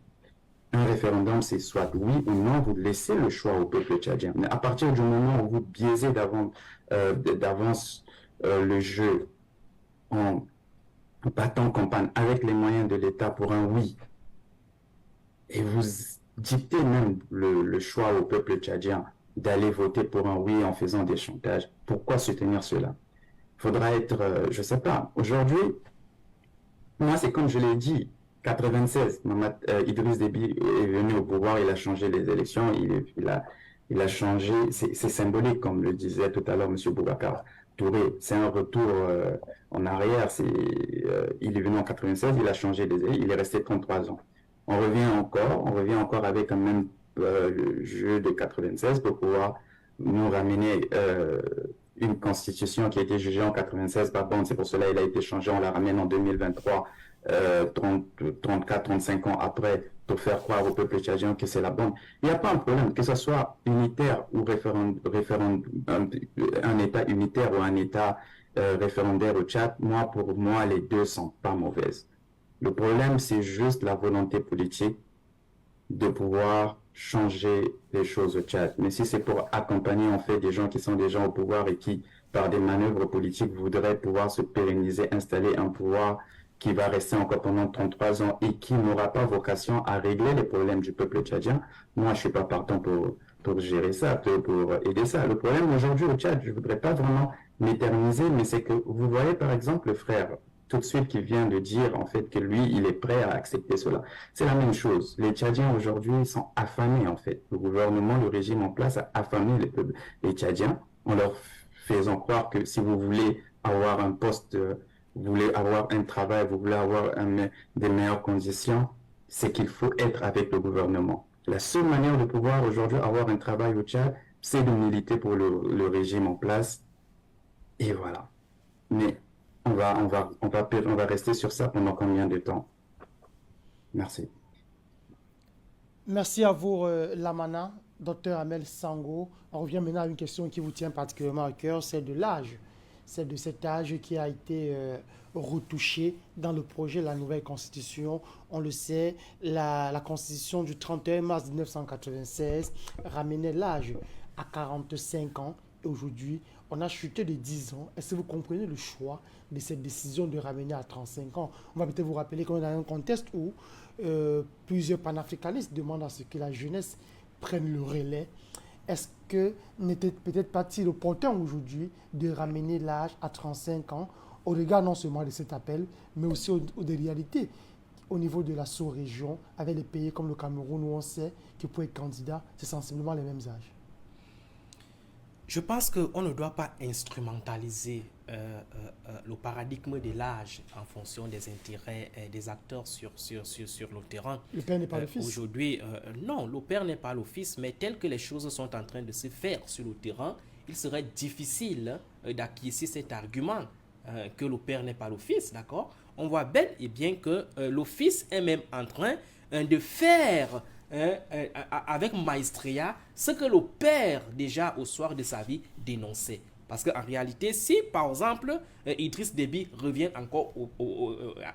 Un référendum, c'est soit oui ou non, vous laissez le choix au peuple tchadien. Mais à partir du moment où vous biaisez d'avance le jeu en battant campagne avec les moyens de l'État pour un oui, et vous dictez même le choix au peuple tchadien d'aller voter pour un oui en faisant des chantages, pourquoi soutenir cela? Il faudra être, je ne sais pas, aujourd'hui, moi c'est comme je l'ai dit, 96, Idriss Déby est venu au pouvoir, il a changé les élections, il a changé, c'est symbolique, comme le disait tout à l'heure M. Boubacar Touré, c'est un retour en arrière, il est venu en 96, il a changé il est resté 33 ans. On revient encore avec un même jeu de 96 pour pouvoir nous ramener une constitution qui a été jugée en 96 pas bonne, c'est pour cela qu'il a été changé, on la ramène en 2023. 34, 35 ans après, pour faire croire au peuple tchadien que c'est la bonne. Il n'y a pas un problème, que ce soit unitaire ou un État unitaire ou un État référendaires au Tchad, pour moi, les deux sont pas mauvaises. Le problème, c'est juste la volonté politique de pouvoir changer les choses au Tchad. Mais si c'est pour accompagner en fait des gens qui sont déjà au pouvoir et qui, par des manœuvres politiques, voudraient pouvoir se pérenniser, installer un pouvoir qui va rester encore pendant 33 ans et qui n'aura pas vocation à régler les problèmes du peuple tchadien, moi, je suis pas partant pour gérer ça, pour aider ça. Le problème aujourd'hui au Tchad, je voudrais pas vraiment m'éterniser, mais c'est que vous voyez par exemple le frère tout de suite qui vient de dire en fait que lui, il est prêt à accepter cela. C'est la même chose. Les Tchadiens aujourd'hui sont affamés en fait. Le gouvernement, le régime en place a affamé les Tchadiens en leur faisant croire que si vous voulez avoir un poste, vous voulez avoir un travail, vous voulez avoir des meilleures conditions, c'est qu'il faut être avec le gouvernement. La seule manière de pouvoir aujourd'hui avoir un travail au Tchad, c'est de militer pour le régime en place. Et voilà. Mais on va rester sur ça pendant combien de temps? Merci. Merci à vous, Lamana, Dr Amel Sango. On revient maintenant à une question qui vous tient particulièrement à cœur, c'est de l'âge. C'est de cet âge qui a été retouché dans le projet de la nouvelle constitution. On le sait, la constitution du 31 mars 1996 ramenait l'âge à 45 ans. Et aujourd'hui, on a chuté de 10 ans. Est-ce que vous comprenez le choix de cette décision de ramener à 35 ans? On va peut-être vous rappeler qu'on est dans un contexte où plusieurs panafricanistes demandent à ce que la jeunesse prenne le relais. Est-ce que n'était peut-être pas-il opportun aujourd'hui de ramener l'âge à 35 ans au regard non seulement de cet appel, mais aussi des réalités au niveau de la sous-région, avec les pays comme le Cameroun où on sait que pour être candidat, c'est sensiblement les mêmes âges? Je pense qu'on ne doit pas instrumentaliser le paradigme de l'âge en fonction des intérêts des acteurs sur le terrain. Le père n'est pas le fils. Aujourd'hui, non, le père n'est pas le fils, mais tel que les choses sont en train de se faire sur le terrain, il serait difficile d'acquiescer cet argument que le père n'est pas le fils, d'accord? On voit bel et bien que le fils est même en train de faire avec maestria ce que le père déjà au soir de sa vie dénonçait. Parce qu'en réalité, si par exemple Idriss Déby revient encore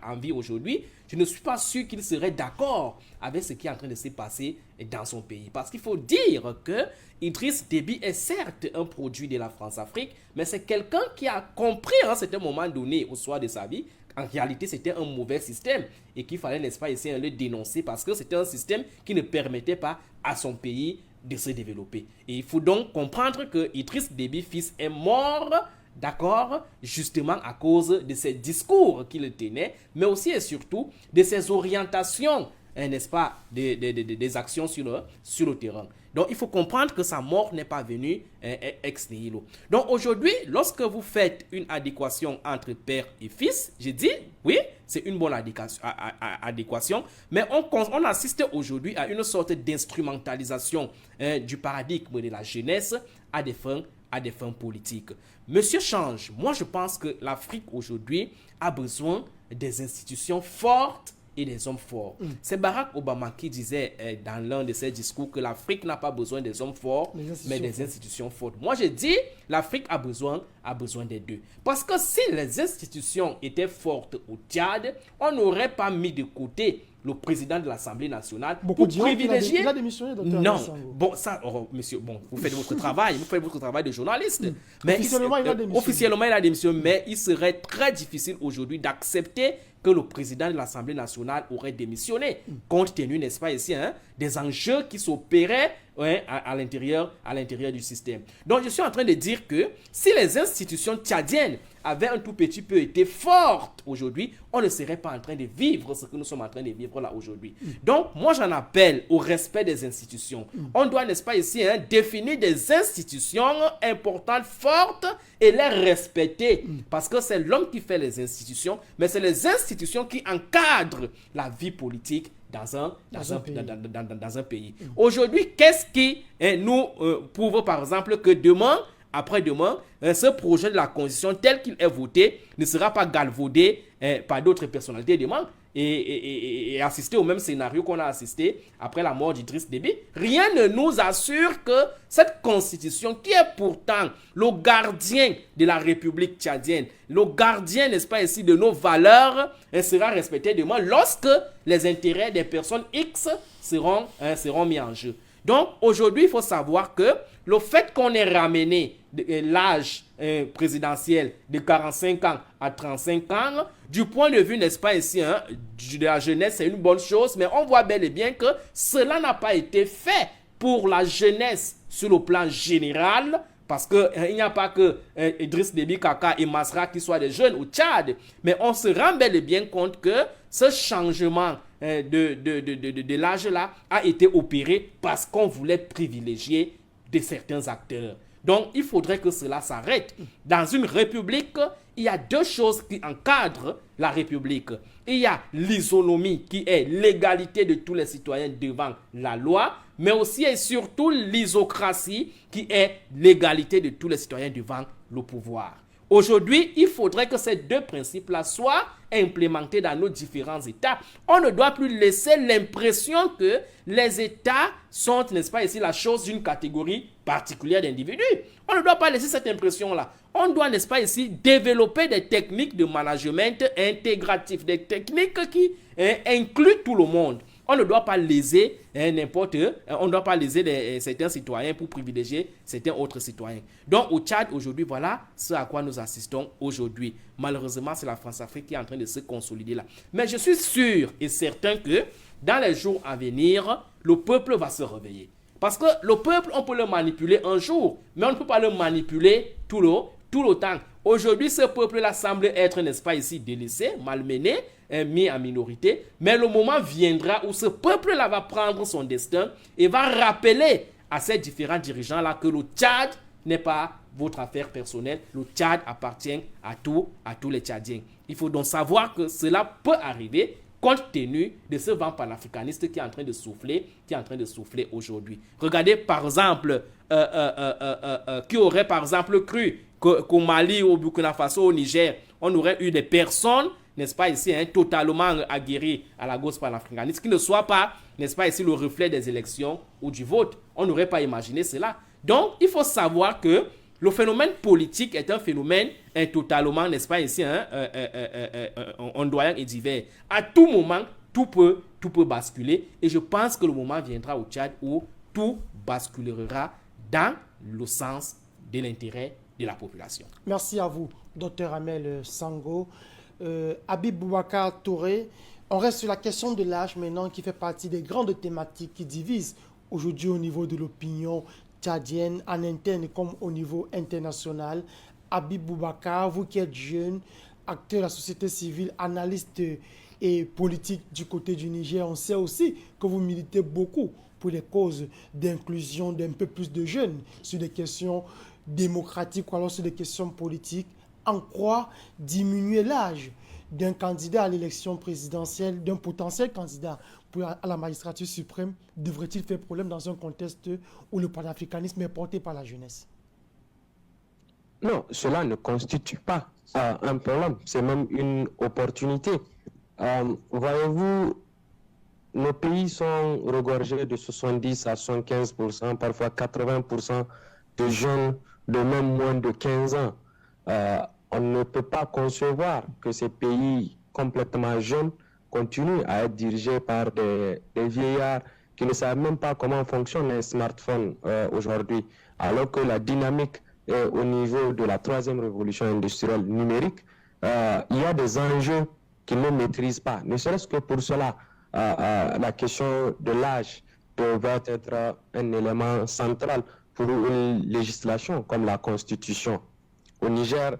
en vie aujourd'hui, je ne suis pas sûr qu'il serait d'accord avec ce qui est en train de se passer dans son pays. Parce qu'il faut dire que Idriss Déby est certes un produit de la France-Afrique, mais c'est quelqu'un qui a compris à un certain moment donné au soir de sa vie en réalité, c'était un mauvais système et qu'il fallait, n'est-ce pas, essayer de le dénoncer parce que c'était un système qui ne permettait pas à son pays de se développer. Et il faut donc comprendre que Idriss Déby fils est mort, d'accord, justement à cause de ses discours qu'il tenait, mais aussi et surtout de ses orientations, n'est-ce pas, des actions sur le terrain. Donc, il faut comprendre que sa mort n'est pas venue ex nihilo. Donc, aujourd'hui, lorsque vous faites une adéquation entre père et fils, j'ai dit, oui, c'est une bonne adéquation, mais on assiste aujourd'hui à une sorte d'instrumentalisation du paradigme de la jeunesse à des fins politiques. Monsieur Change, moi, je pense que l'Afrique aujourd'hui a besoin des institutions fortes et des hommes forts. C'est Barack Obama qui disait dans l'un de ses discours que l'Afrique n'a pas besoin des hommes forts, mais des institutions fortes. Moi, je dis, l'Afrique a besoin des deux. Parce que si les institutions étaient fortes au Tchad, on n'aurait pas mis de côté le président de l'Assemblée nationale pour privilégier... Il a démissionné, docteur. Non, bon, ça, monsieur, bon, vous faites votre travail, de journaliste. Mais officiellement, il a démissionné, mais il serait très difficile aujourd'hui d'accepter que le président de l'Assemblée nationale aurait démissionné, compte tenu, n'est-ce pas, ici, des enjeux qui s'opéraient à l'intérieur du système. Donc, je suis en train de dire que si les institutions tchadiennes avaient un tout petit peu été fortes aujourd'hui, on ne serait pas en train de vivre ce que nous sommes en train de vivre là aujourd'hui. Donc, moi, j'en appelle au respect des institutions. On doit, n'est-ce pas, ici, définir des institutions importantes, fortes, et les respecter. Parce que c'est l'homme qui fait les institutions, mais c'est les institutions qui encadrent la vie politique dans un pays. Aujourd'hui, qu'est-ce qui nous prouve, par exemple, que demain, après-demain, ce projet de la Constitution tel qu'il est voté ne sera pas galvaudé par d'autres personnalités demain. et assister au même scénario qu'on a assisté après la mort d'Idriss Déby, rien ne nous assure que cette constitution, qui est pourtant le gardien de la République tchadienne, le gardien, n'est-ce pas ici, de nos valeurs, elle sera respectée demain lorsque les intérêts des personnes X seront mis en jeu. Donc aujourd'hui, il faut savoir que le fait qu'on ait ramené l'âge présidentiel de 45 ans à 35 ans, du point de vue, n'est-ce pas ici, de la jeunesse, c'est une bonne chose, mais on voit bel et bien que cela n'a pas été fait pour la jeunesse sur le plan général, parce qu'il n'y a pas que Idriss Déby, Kaka et Masra qui soient des jeunes au Tchad, mais on se rend bel et bien compte que ce changement de l'âge-là a été opéré parce qu'on voulait privilégier de certains acteurs. Donc, il faudrait que cela s'arrête. Dans une république, il y a deux choses qui encadrent la république. Il y a l'isonomie, qui est l'égalité de tous les citoyens devant la loi, mais aussi et surtout l'isocratie, qui est l'égalité de tous les citoyens devant le pouvoir. Aujourd'hui, il faudrait que ces deux principes-là soient implémentés dans nos différents États. On ne doit plus laisser l'impression que les États sont, n'est-ce pas ici, la chose d'une catégorie particulière d'individus. On ne doit pas laisser cette impression-là. On doit, n'est-ce pas ici, développer des techniques de management intégratif, des techniques qui incluent tout le monde. On ne doit pas léser on ne doit pas léser certains citoyens pour privilégier certains autres citoyens. Donc au Tchad aujourd'hui, voilà ce à quoi nous assistons aujourd'hui. Malheureusement, c'est la France-Afrique qui est en train de se consolider là. Mais je suis sûr et certain que dans les jours à venir, le peuple va se réveiller. Parce que le peuple, on peut le manipuler un jour, mais on ne peut pas le manipuler tout le temps. Aujourd'hui, ce peuple-là semble être, n'est-ce pas ici, délaissé, malmené, mis en minorité. Mais le moment viendra où ce peuple-là va prendre son destin et va rappeler à ces différents dirigeants-là que le Tchad n'est pas votre affaire personnelle. Le Tchad appartient à tous les Tchadiens. Il faut donc savoir que cela peut arriver compte tenu de ce vent panafricaniste qui est en train de souffler, aujourd'hui. Regardez par exemple, qui aurait par exemple cru qu'au Mali, au Burkina Faso, au Niger, on aurait eu des personnes, n'est-ce pas ici, totalement aguerries à la gauche panafricaniste, qui ne soient pas, n'est-ce pas ici, le reflet des élections ou du vote. On n'aurait pas imaginé cela. Donc, il faut savoir que le phénomène politique est un phénomène totalement, n'est-ce pas ici, ondoyant et divers. À tout moment, tout peut basculer. Et je pense que le moment viendra au Tchad où tout basculera dans le sens de l'intérêt de la population. Merci à vous, Dr Amel Sango. Habib Boubacar Touré, on reste sur la question de l'âge maintenant qui fait partie des grandes thématiques qui divisent aujourd'hui au niveau de l'opinion tchadienne, en interne comme au niveau international. Habib Boubacar, vous qui êtes jeune, acteur de la société civile, analyste et politique du côté du Niger, on sait aussi que vous militez beaucoup pour les causes d'inclusion d'un peu plus de jeunes sur des questions démocratiques ou alors sur des questions politiques. En quoi diminuer l'âge d'un candidat à l'élection présidentielle, d'un potentiel candidat à la magistrature suprême, devrait-il faire problème dans un contexte où le panafricanisme est porté par la jeunesse? Non, cela ne constitue pas un problème, c'est même une opportunité. Voyez-vous, nos pays sont regorgés de 70 à 75%, parfois 80% de jeunes de même moins de 15 ans. On ne peut pas concevoir que ces pays complètement jeunes continuent à être dirigés par des vieillards qui ne savent même pas comment fonctionne un smartphone aujourd'hui, alors que la dynamique au niveau de la troisième révolution industrielle numérique, il y a des enjeux qu'ils ne maîtrisent pas. Ne serait-ce que pour cela, la question de l'âge devrait être un élément central pour une législation comme la Constitution. Au Niger,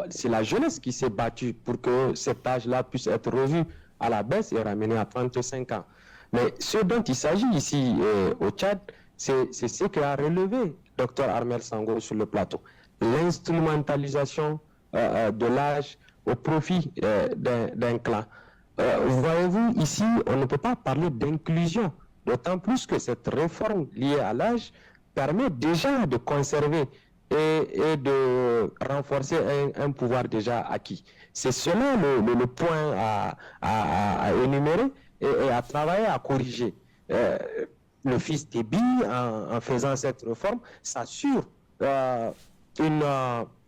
c'est la jeunesse qui s'est battue pour que cet âge-là puisse être revu à la baisse et ramené à 35 ans. Mais ce dont il s'agit ici au Tchad, c'est ce qu'a relevé Dr Armel Sango sur le plateau. L'instrumentalisation de l'âge au profit d'un clan. Voyez-vous, ici, on ne peut pas parler d'inclusion, d'autant plus que cette réforme liée à l'âge permet déjà de conserver et de renforcer un pouvoir déjà acquis. C'est cela le point à énumérer et à travailler, à corriger. Le fils Déby, en faisant cette réforme, s'assure une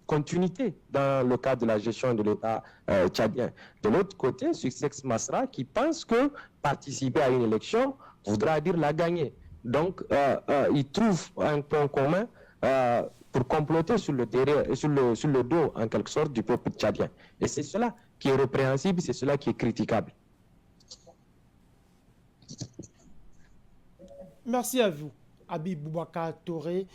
continuité dans le cadre de la gestion de l'État tchadien. De l'autre côté, Success Masra qui pense que participer à une élection voudra dire la gagner. Donc, il trouve un point commun pour comploter sur le dos, en quelque sorte, du peuple tchadien. Et c'est cela qui est répréhensible, c'est cela qui est critiquable. Merci à vous, Habib Boubacar Touré.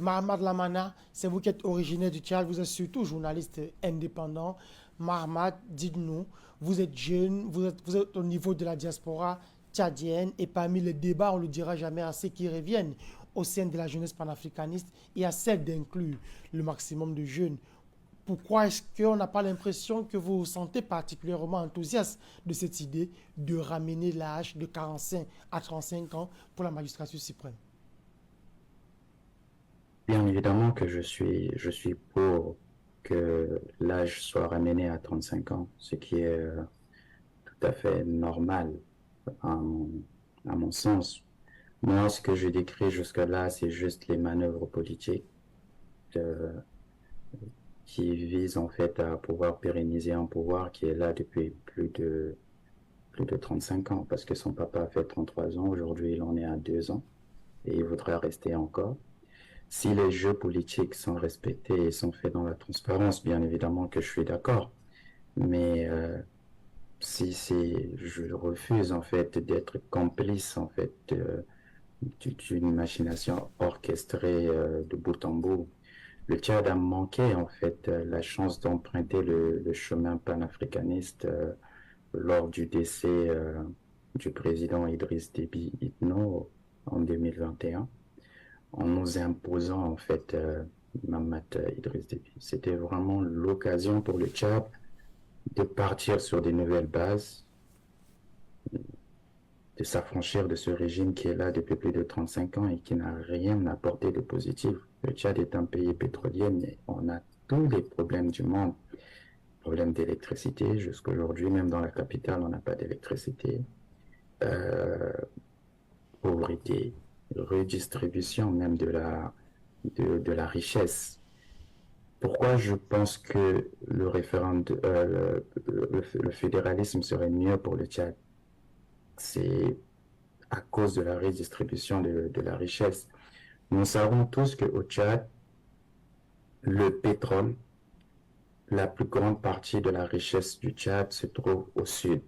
Mahamad Lamana, c'est vous qui êtes originaire du Tchad, vous êtes surtout journaliste indépendant. Mahamad, dites-nous, vous êtes jeune, vous êtes au niveau de la diaspora tchadienne et parmi les débats, on ne le dira jamais assez, qui reviennent au sein de la jeunesse panafricaniste et à celle d'inclure le maximum de jeunes. Pourquoi est-ce qu'on n'a pas l'impression que vous vous sentez particulièrement enthousiaste de cette idée de ramener l'âge de 45 à 35 ans pour la magistrature suprême? Bien évidemment que je suis pour que l'âge soit ramené à 35 ans, ce qui est tout à fait normal à mon sens. Moi, ce que je décris jusque-là, c'est juste les manœuvres politiques qui visent en fait à pouvoir pérenniser un pouvoir qui est là depuis plus de 35 ans, parce que son papa a fait 33 ans, aujourd'hui il en est à 2 ans, et il voudrait rester encore. Si les jeux politiques sont respectés et sont faits dans la transparence, bien évidemment que je suis d'accord, mais je refuse en fait d'être complice en fait d'une machination orchestrée de bout en bout. Le Tchad a manqué en fait la chance d'emprunter le chemin panafricaniste lors du décès du président Idriss Déby Itno en 2021, en nous imposant en fait Mahamat Idriss Déby. C'était vraiment l'occasion pour le Tchad de partir sur des nouvelles bases, de s'affranchir de ce régime qui est là depuis plus de 35 ans et qui n'a rien apporté de positif. Le Tchad est un pays pétrolier, mais on a tous les problèmes du monde. Problème d'électricité, jusqu'aujourd'hui, même dans la capitale, on n'a pas d'électricité. Pauvreté, redistribution même de la richesse. Pourquoi je pense que le fédéralisme serait mieux pour le Tchad? C'est à cause de la redistribution de la richesse. Nous savons tous qu'au Tchad, le pétrole, la plus grande partie de la richesse du Tchad se trouve au sud.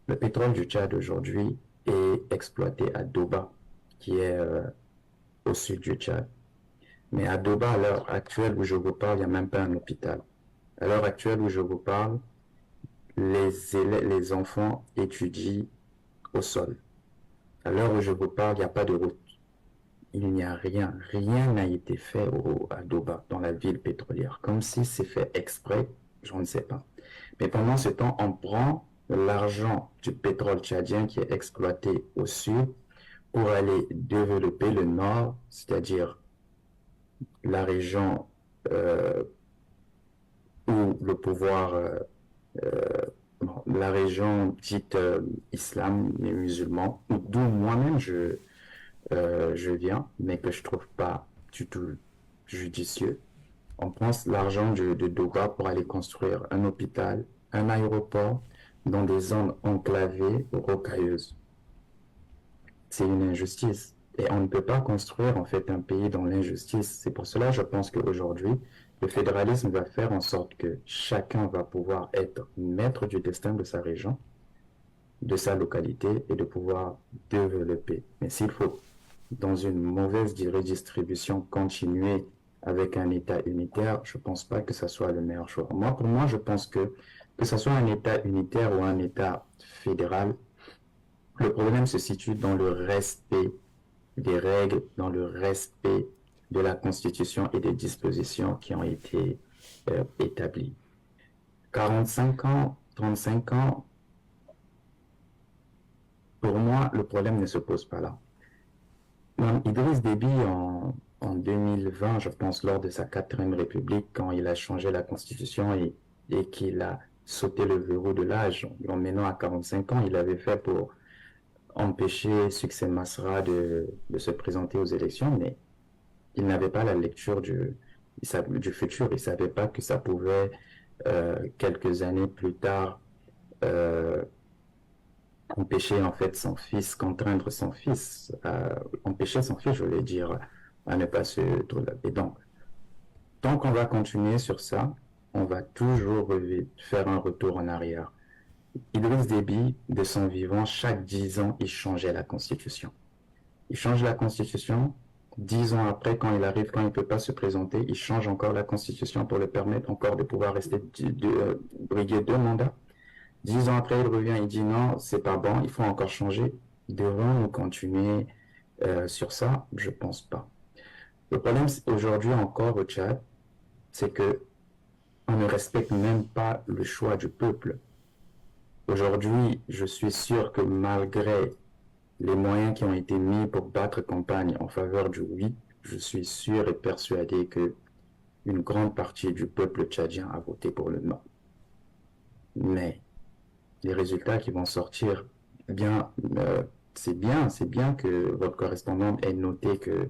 Le pétrole du Tchad aujourd'hui est exploité à Doba, qui est au sud du Tchad. Mais à Doba, à l'heure actuelle où je vous parle, il n'y a même pas un hôpital. À l'heure actuelle où je vous parle, les enfants étudient au sol. À l'heure où je vous parle, il n'y a pas de route. Il n'y a rien. Rien n'a été fait à Doba, dans la ville pétrolière. Comme si c'est fait exprès, je ne sais pas. Mais pendant ce temps, on prend l'argent du pétrole tchadien qui est exploité au sud pour aller développer le nord, c'est-à-dire la région où le pouvoir, la région dite islam, mais musulman, d'où moi-même je viens, mais que je trouve pas du tout judicieux. On prend l'argent de Doba pour aller construire un hôpital, un aéroport dans des zones enclavées, rocailleuses. C'est une injustice. Et on ne peut pas construire en fait un pays dans l'injustice. C'est pour cela que je pense qu'aujourd'hui, le fédéralisme va faire en sorte que chacun va pouvoir être maître du destin de sa région, de sa localité et de pouvoir développer. Mais s'il faut, dans une mauvaise redistribution continuée avec un État unitaire, je ne pense pas que ce soit le meilleur choix. Pour moi, je pense que ce soit un État unitaire ou un État fédéral, le problème se situe dans le respect des règles, dans le respect de la Constitution et des dispositions qui ont été établies. 45 ans, 35 ans, pour moi, le problème ne se pose pas là. Idriss Déby, en 2020, je pense, lors de sa 4e République, quand il a changé la Constitution et qu'il a sauté le verrou de l'âge en menant à 45 ans, il avait fait pour empêcher Succès Masra de se présenter aux élections, mais il n'avait pas la lecture du futur. Il ne savait pas que ça pouvait, quelques années plus tard, empêcher en fait son fils, contraindre son fils, empêcher son fils, je voulais dire, à ne pas se trouver. Et donc, tant qu'on va continuer sur ça, on va toujours faire un retour en arrière. Idriss Déby, de son vivant, chaque 10 ans, il changeait la Constitution. Il change la Constitution. 10 ans après, quand il arrive, quand il ne peut pas se présenter, il change encore la Constitution pour le permettre encore de pouvoir rester briguer 2 mandats. 10 ans après, il revient, il dit non, c'est pas bon, il faut encore changer. Devons-nous continuer sur ça? Je pense pas. Le problème aujourd'hui encore au Tchad, c'est que on ne respecte même pas le choix du peuple. Aujourd'hui, je suis sûr que malgré les moyens qui ont été mis pour battre campagne en faveur du oui, je suis sûr et persuadé que une grande partie du peuple tchadien a voté pour le non. Mais les résultats qui vont sortir, eh bien, c'est bien que votre correspondant ait noté que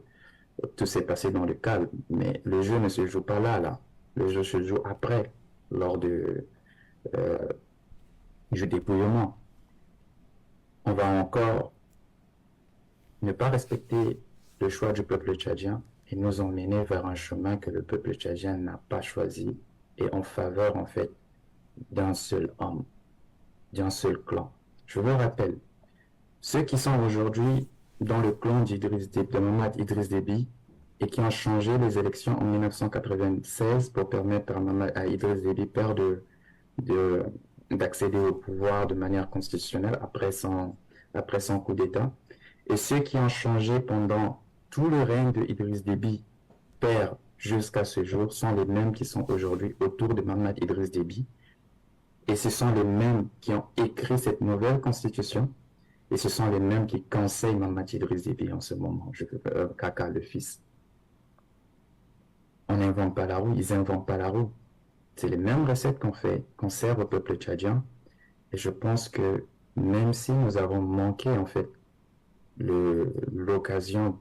tout s'est passé dans le calme, mais le jeu ne se joue pas là. Le jeu se joue après, lors du dépouillement. On va encore ne pas respecter le choix du peuple tchadien et nous emmener vers un chemin que le peuple tchadien n'a pas choisi et en faveur, en fait, d'un seul homme, d'un seul clan. Je vous rappelle, ceux qui sont aujourd'hui dans le clan de Mamad Idriss Déby et qui ont changé les élections en 1996 pour permettre à Idriss Déby, père d'accéder au pouvoir de manière constitutionnelle après son coup d'État. Et ceux qui ont changé pendant tout le règne de Idriss Déby, père jusqu'à ce jour, sont les mêmes qui sont aujourd'hui autour de Mamad Idriss Déby. Et ce sont les mêmes qui ont écrit cette nouvelle constitution. Et ce sont les mêmes qui conseillent Mamad Idriss Déby en ce moment, Kaka, le fils. On n'invente pas la roue, ils n'inventent pas la roue. C'est les mêmes recettes qu'on sert au peuple tchadien. Et je pense que même si nous avons manqué, en fait, l'occasion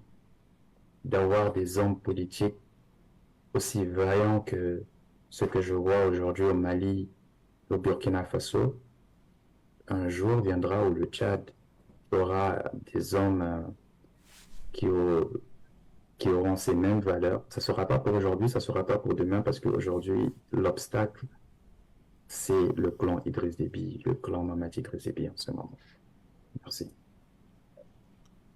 d'avoir des hommes politiques aussi vaillants que ce que je vois aujourd'hui au Mali, au Burkina Faso, un jour viendra où le Tchad aura des hommes qui auront ces mêmes valeurs. Ça ne sera pas pour aujourd'hui, ça ne sera pas pour demain, parce qu'aujourd'hui, l'obstacle, c'est le clan Idriss Déby, le clan Mamad Idriss Déby en ce moment. Merci.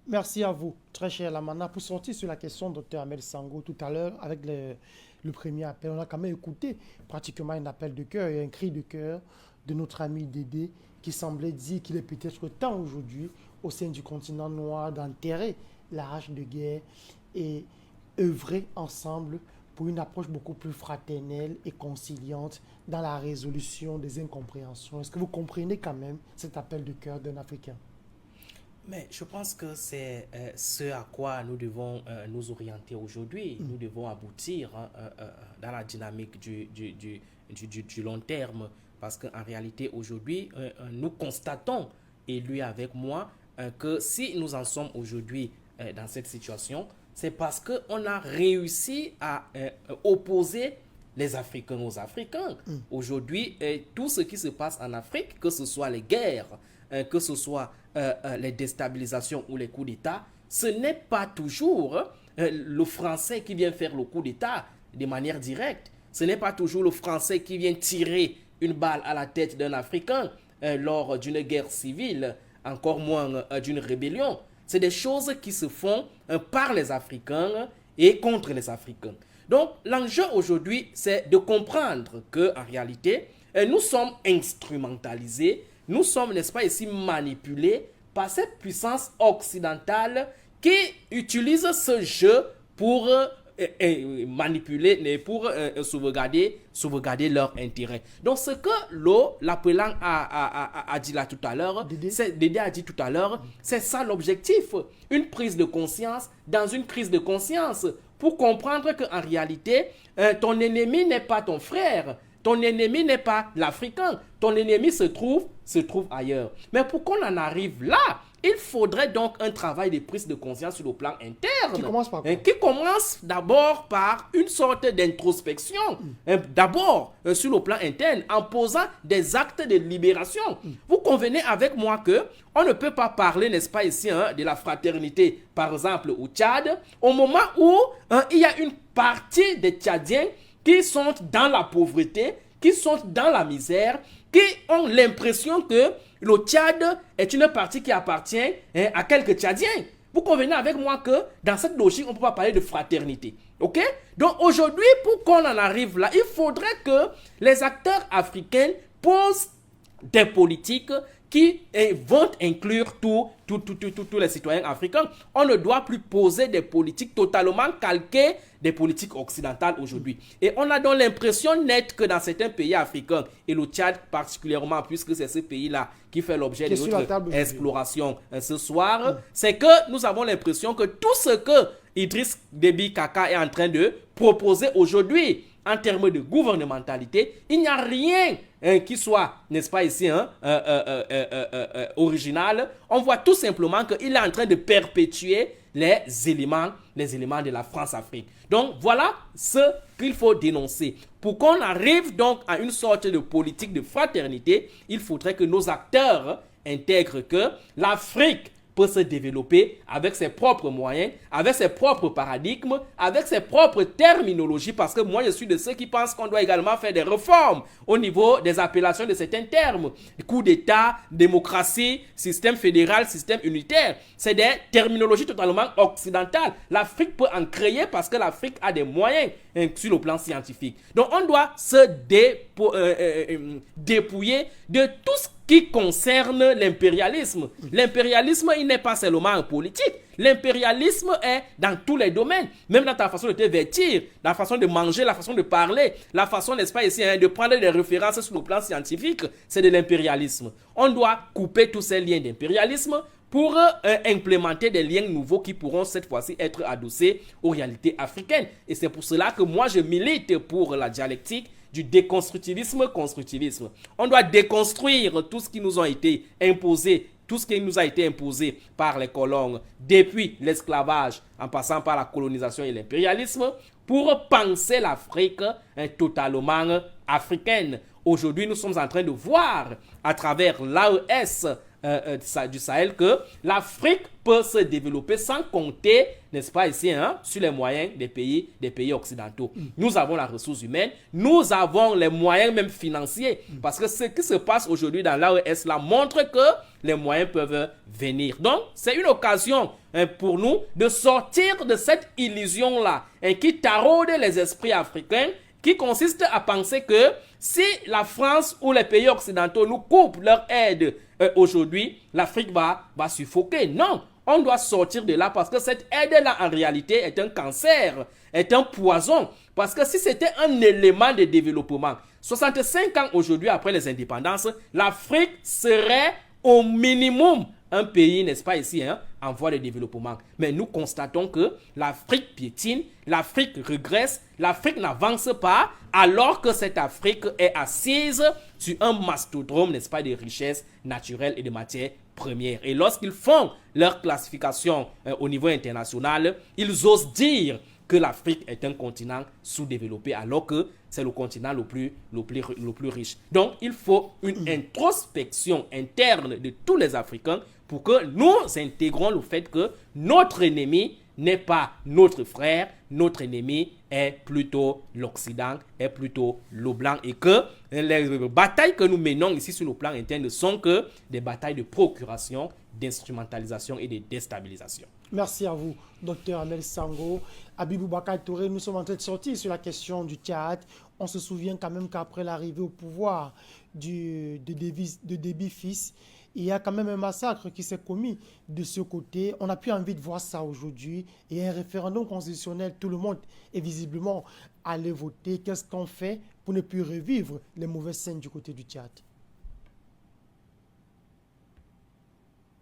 Merci à vous, très cher Lamana. Pour sortir sur la question de Dr Ahmed Sango tout à l'heure, avec le premier appel, on a quand même écouté pratiquement un appel de cœur et un cri de cœur de notre ami Dédé qui semblait dire qu'il est peut-être temps aujourd'hui, au sein du continent noir, d'enterrer la hache de guerre et œuvrer ensemble pour une approche beaucoup plus fraternelle et conciliante dans la résolution des incompréhensions. Est-ce que vous comprenez quand même cet appel de cœur d'un Africain? Mais je pense que c'est ce à quoi nous devons nous orienter aujourd'hui. Nous devons aboutir dans la dynamique du long terme. Parce qu'en réalité, aujourd'hui, nous constatons, et lui avec moi, que si nous en sommes aujourd'hui dans cette situation, c'est parce qu'on a réussi à opposer les Africains aux Africains. Aujourd'hui, tout ce qui se passe en Afrique, que ce soit les guerres, que ce soit les déstabilisations ou les coups d'État, ce n'est pas toujours le Français qui vient faire le coup d'État de manière directe. Ce n'est pas toujours le Français qui vient tirer une balle à la tête d'un Africain lors d'une guerre civile, encore moins d'une rébellion. C'est des choses qui se font par les Africains et contre les Africains. Donc, l'enjeu aujourd'hui, c'est de comprendre qu'en réalité, nous sommes instrumentalisés, nous sommes, n'est-ce pas, ici manipulés par cette puissance occidentale qui utilise ce jeu pour manipuler, pour sauvegarder leurs intérêts. Donc, ce que l'appelant a dit là tout à l'heure, Dédé a dit tout à l'heure, c'est ça l'objectif. Une prise de conscience dans une crise de conscience. pour comprendre qu'en réalité, ton ennemi n'est pas ton frère. Ton ennemi n'est pas l'Africain. Ton ennemi se trouve ailleurs. Mais pour qu'on en arrive là, il faudrait donc un travail de prise de conscience sur le plan interne. Qui commence par quoi? Qui commence d'abord par une sorte d'introspection. D'abord, sur le plan interne, en posant des actes de libération. Vous convenez avec moi que on ne peut pas parler, n'est-ce pas ici, de la fraternité, par exemple au Tchad, au moment où il y a une partie des Tchadiens qui sont dans la pauvreté, qui sont dans la misère, qui ont l'impression que le Tchad est une partie qui appartient à quelques Tchadiens. Vous convenez avec moi que dans cette logique, on ne peut pas parler de fraternité. Ok? Donc aujourd'hui, pour qu'on en arrive là, il faudrait que les acteurs africains posent des politiques qui vont inclure tous les citoyens africains. On ne doit plus poser des politiques totalement calquées des politiques occidentales aujourd'hui. Et on a donc l'impression nette que dans certains pays africains, et le Tchad particulièrement, puisque c'est ce pays-là qui fait l'objet de notre exploration ce soir, c'est que nous avons l'impression que tout ce que Idriss Déby Kaka est en train de proposer aujourd'hui, en termes de gouvernementalité, il n'y a rien qui soit, n'est-ce pas ici, original. On voit tout simplement qu'il est en train de perpétuer les éléments de la France-Afrique. Donc voilà ce qu'il faut dénoncer. Pour qu'on arrive donc à une sorte de politique de fraternité, il faudrait que nos acteurs intègrent que l'Afrique peut se développer avec ses propres moyens, avec ses propres paradigmes, avec ses propres terminologies, parce que moi je suis de ceux qui pensent qu'on doit également faire des réformes au niveau des appellations de certains termes. Coup d'État, démocratie, système fédéral, système unitaire, c'est des terminologies totalement occidentales. L'Afrique peut en créer parce que l'Afrique a des moyens sur le plan scientifique. Donc on doit se dépouiller de tout ce qui concerne l'impérialisme. L'impérialisme, il n'est pas seulement en politique. L'impérialisme est dans tous les domaines, même dans ta façon de te vêtir, la façon de manger, la façon de parler, la façon, n'est-ce pas ici, de prendre des références sur le plan scientifique, c'est de l'impérialisme. On doit couper tous ces liens d'impérialisme pour implémenter des liens nouveaux qui pourront cette fois-ci être adossés aux réalités africaines. Et c'est pour cela que moi je milite pour la dialectique du déconstructivisme-constructivisme. On doit déconstruire tout ce qui nous a été imposé, tout ce qui nous a été imposé par les colons, depuis l'esclavage, en passant par la colonisation et l'impérialisme, pour penser l'Afrique totalement africaine. Aujourd'hui, nous sommes en train de voir à travers l'AES du Sahel que l'Afrique peut se développer sans compter, n'est-ce pas ici, sur les moyens des pays occidentaux. Nous avons la ressource humaine, nous avons les moyens même financiers, parce que ce qui se passe aujourd'hui dans l'AES là montre que les moyens peuvent venir. Donc, c'est une occasion pour nous de sortir de cette illusion-là qui taraude les esprits africains, qui consiste à penser que si la France ou les pays occidentaux nous coupent leur aide aujourd'hui, l'Afrique va suffoquer. Non, on doit sortir de là parce que cette aide-là, en réalité, est un cancer, est un poison. Parce que si c'était un élément de développement, 65 ans aujourd'hui après les indépendances, l'Afrique serait au minimum un pays, n'est-ce pas ici, en voie de développement. Mais nous constatons que l'Afrique piétine, l'Afrique régresse, l'Afrique n'avance pas, alors que cette Afrique est assise sur un mastodrome, n'est-ce pas, de richesses naturelles et de matières premières. Et lorsqu'ils font leur classification au niveau international, ils osent dire que l'Afrique est un continent sous-développé, alors que c'est le continent le plus riche. Donc, il faut une introspection interne de tous les Africains pour que nous intégrons le fait que notre ennemi n'est pas notre frère, notre ennemi est plutôt l'Occident, est plutôt le blanc, et que les batailles que nous menons ici sur le plan interne ne sont que des batailles de procuration, d'instrumentalisation et de déstabilisation. Merci à vous, Dr Amel Sango. Habib Boubacar Touré, nous sommes en train de sortir sur la question du Tchad. On se souvient quand même qu'après l'arrivée au pouvoir de Déby fils, il y a quand même un massacre qui s'est commis de ce côté. On n'a plus envie de voir ça aujourd'hui. Il y a un référendum constitutionnel, tout le monde est visiblement allé voter. Qu'est-ce qu'on fait pour ne plus revivre les mauvaises scènes du côté du Tchad?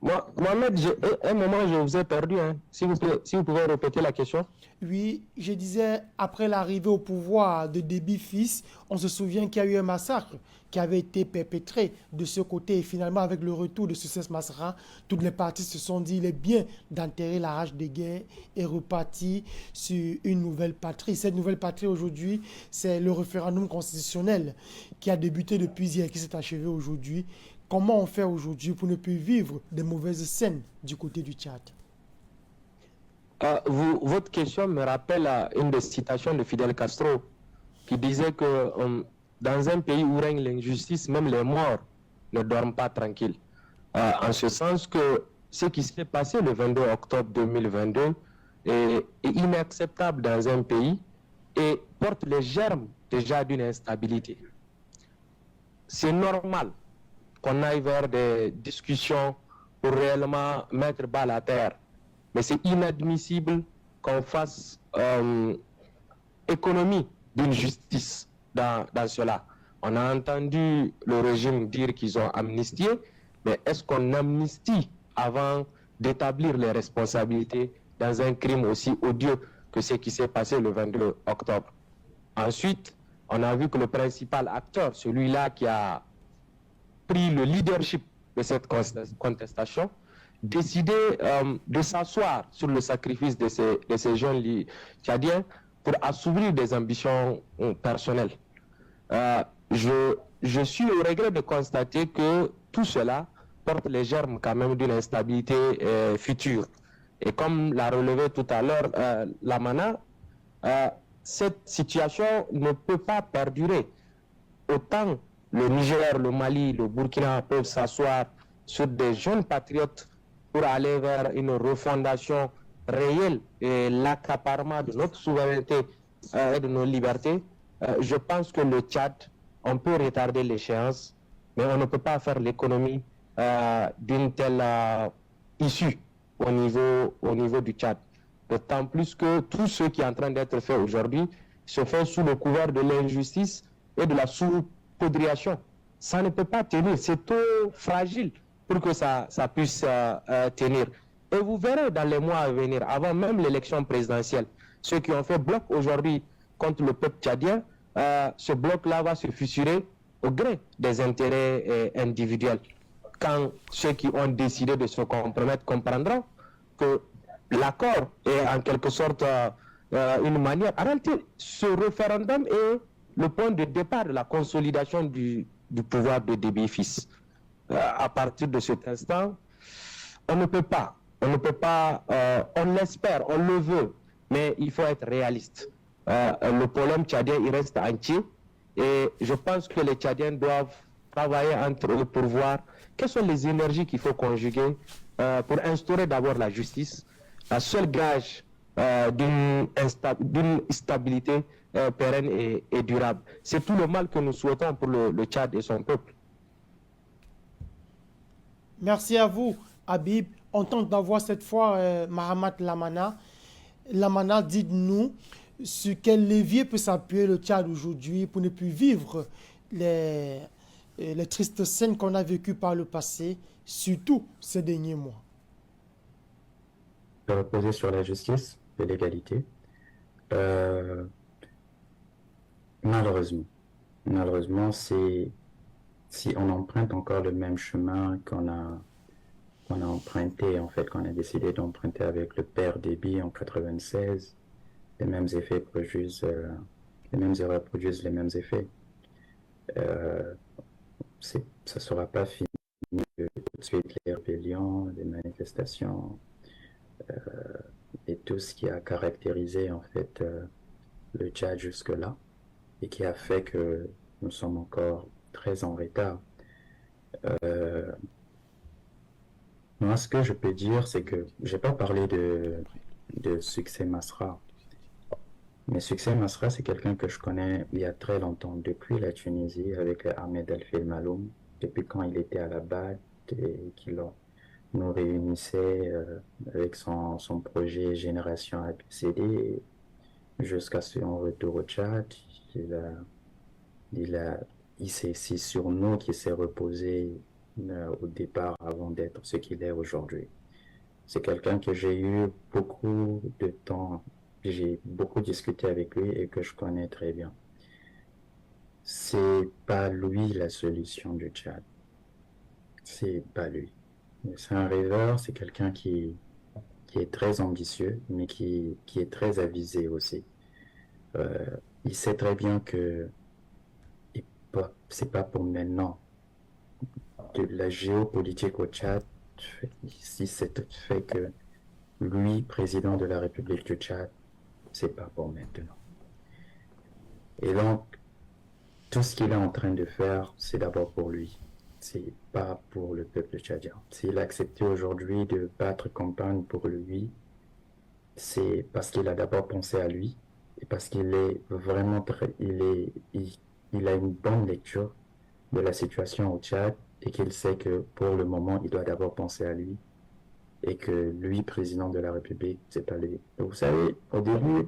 Mohamed, un moment, je vous ai perdu. Hein. Si vous pouvez répéter la question. Oui, je disais, après l'arrivée au pouvoir de Déby fils, on se souvient qu'il y a eu un massacre qui avait été perpétré de ce côté. Et finalement, avec le retour de ce massacre, toutes les parties se sont dit, il est bien d'enterrer la rage des guerres et repartir sur une nouvelle patrie. Cette nouvelle patrie aujourd'hui, c'est le référendum constitutionnel qui a débuté depuis hier, qui s'est achevé aujourd'hui. Comment on fait aujourd'hui pour ne plus vivre des mauvaises scènes du côté du Tchad? Votre question me rappelle une des citations de Fidel Castro qui disait que dans un pays où règne l'injustice, même les morts ne dorment pas tranquilles. En ce sens que ce qui s'est passé le 22 octobre 2022 est inacceptable dans un pays et porte les germes déjà d'une instabilité. C'est normal qu'on aille vers des discussions pour réellement mettre bas à terre. Mais c'est inadmissible qu'on fasse économie d'une justice dans cela. On a entendu le régime dire qu'ils ont amnistié, mais est-ce qu'on amnistie avant d'établir les responsabilités dans un crime aussi odieux que ce qui s'est passé le 22 octobre? Ensuite, on a vu que le principal acteur, celui-là qui a pris le leadership de cette contestation, décidé de s'asseoir sur le sacrifice de ces jeunes tchadiens pour assouvir des ambitions personnelles. Je suis au regret de constater que tout cela porte les germes quand même d'une instabilité future. Et comme l'a relevé tout à l'heure Lamana, cette situation ne peut pas perdurer. Autant le Niger, le Mali, le Burkina peuvent s'asseoir sur des jeunes patriotes pour aller vers une refondation réelle et l'accaparement de notre souveraineté et de nos libertés, je pense que le Tchad, on peut retarder l'échéance, mais on ne peut pas faire l'économie d'une telle issue au niveau du Tchad. D'autant plus que tout ce qui est en train d'être fait aujourd'hui se fait sous le couvert de l'injustice et de la sous-podriation. Ça ne peut pas tenir, c'est trop fragile pour que ça puisse tenir. Et vous verrez dans les mois à venir, avant même l'élection présidentielle, ceux qui ont fait bloc aujourd'hui contre le peuple tchadien, ce bloc-là va se fissurer au gré des intérêts individuels. Quand ceux qui ont décidé de se compromettre comprendront que l'accord est en quelque sorte une manière... En réalité, ce référendum est le point de départ de la consolidation du pouvoir de Déby fils. À partir de cet instant, on ne peut pas, on l'espère, on le veut, mais il faut être réaliste. Le problème tchadien, il reste entier et je pense que les Tchadiens doivent travailler entre eux pour voir quelles sont les énergies qu'il faut conjuguer pour instaurer d'abord la justice, la seule gage d'une stabilité pérenne et durable. C'est tout le mal que nous souhaitons pour le Tchad et son peuple. Merci à vous, Habib. On tente d'avoir cette fois Mahamat Lamana. Lamana, dites-nous sur quel levier peut s'appuyer le Tchad aujourd'hui pour ne plus vivre les tristes scènes qu'on a vécues par le passé, surtout ces derniers mois. Reposer sur la justice et l'égalité. Malheureusement, si on emprunte encore le même chemin qu'on a emprunté, en fait, qu'on a décidé d'emprunter avec le père Déby en 96, les mêmes erreurs produisent les mêmes effets. Ça ne sera pas fini tout de suite, les rébellions, les manifestations et tout ce qui a caractérisé en fait le Tchad jusque-là et qui a fait que nous sommes encore très en retard. Moi, ce que je peux dire, c'est que je n'ai pas parlé de Succès Masra. Mais Succès Masra, c'est quelqu'un que je connais il y a très longtemps, depuis la Tunisie, avec Ahmed El Maloum, depuis quand il était à la BAD et qu'il nous réunissait avec son projet Génération ABCD jusqu'à son retour au Tchad. C'est sur nous qu'il s'est reposé au départ avant d'être ce qu'il est aujourd'hui. C'est quelqu'un que j'ai eu beaucoup de temps, j'ai beaucoup discuté avec lui et que je connais très bien. C'est pas lui la solution du Tchad. C'est pas lui. C'est un rêveur, c'est quelqu'un qui est très ambitieux, mais qui est très avisé aussi. Euh, il sait très bien que c'est pas pour maintenant. De la géopolitique au Tchad, si c'est fait que lui, président de la République du Tchad, c'est pas pour maintenant. Et donc, tout ce qu'il est en train de faire, c'est d'abord pour lui. C'est pas pour le peuple tchadien. S'il a accepté aujourd'hui de battre campagne pour lui, c'est parce qu'il a d'abord pensé à lui et parce qu'il est vraiment il a une bonne lecture de la situation au Tchad et qu'il sait que pour le moment, il doit d'abord penser à lui et que lui, président de la République, c'est pas lui. Et vous savez, au début,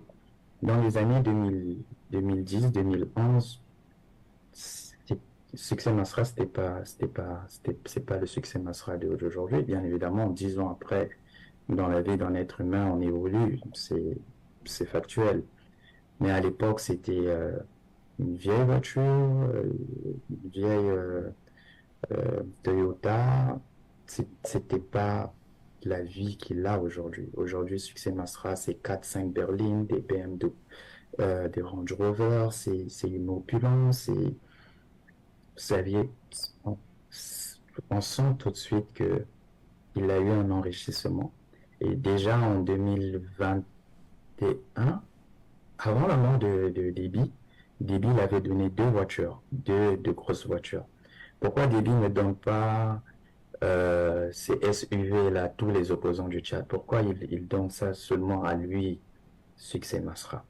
dans les années 2010, 2011, succès Masra, c'est pas le succès Masra d'aujourd'hui. Bien évidemment, 10 ans après, dans la vie d'un être humain, on évolue, c'est factuel. Mais à l'époque, c'était une vieille voiture, une vieille Toyota. C'était pas la vie qu'il a aujourd'hui. Aujourd'hui, succès Masra, c'est 4-5 berlines, des BMW, des Range Rover, c'est une opulence, vous saviez, on, on sent tout de suite que il a eu un enrichissement. Et déjà en 2021, avant la mort de Déby, Déby il avait donné deux voitures, deux grosses voitures. Pourquoi Déby ne donne pas ces SUV là à tous les opposants du Tchad? Pourquoi il donne ça seulement à lui, Succès Masra?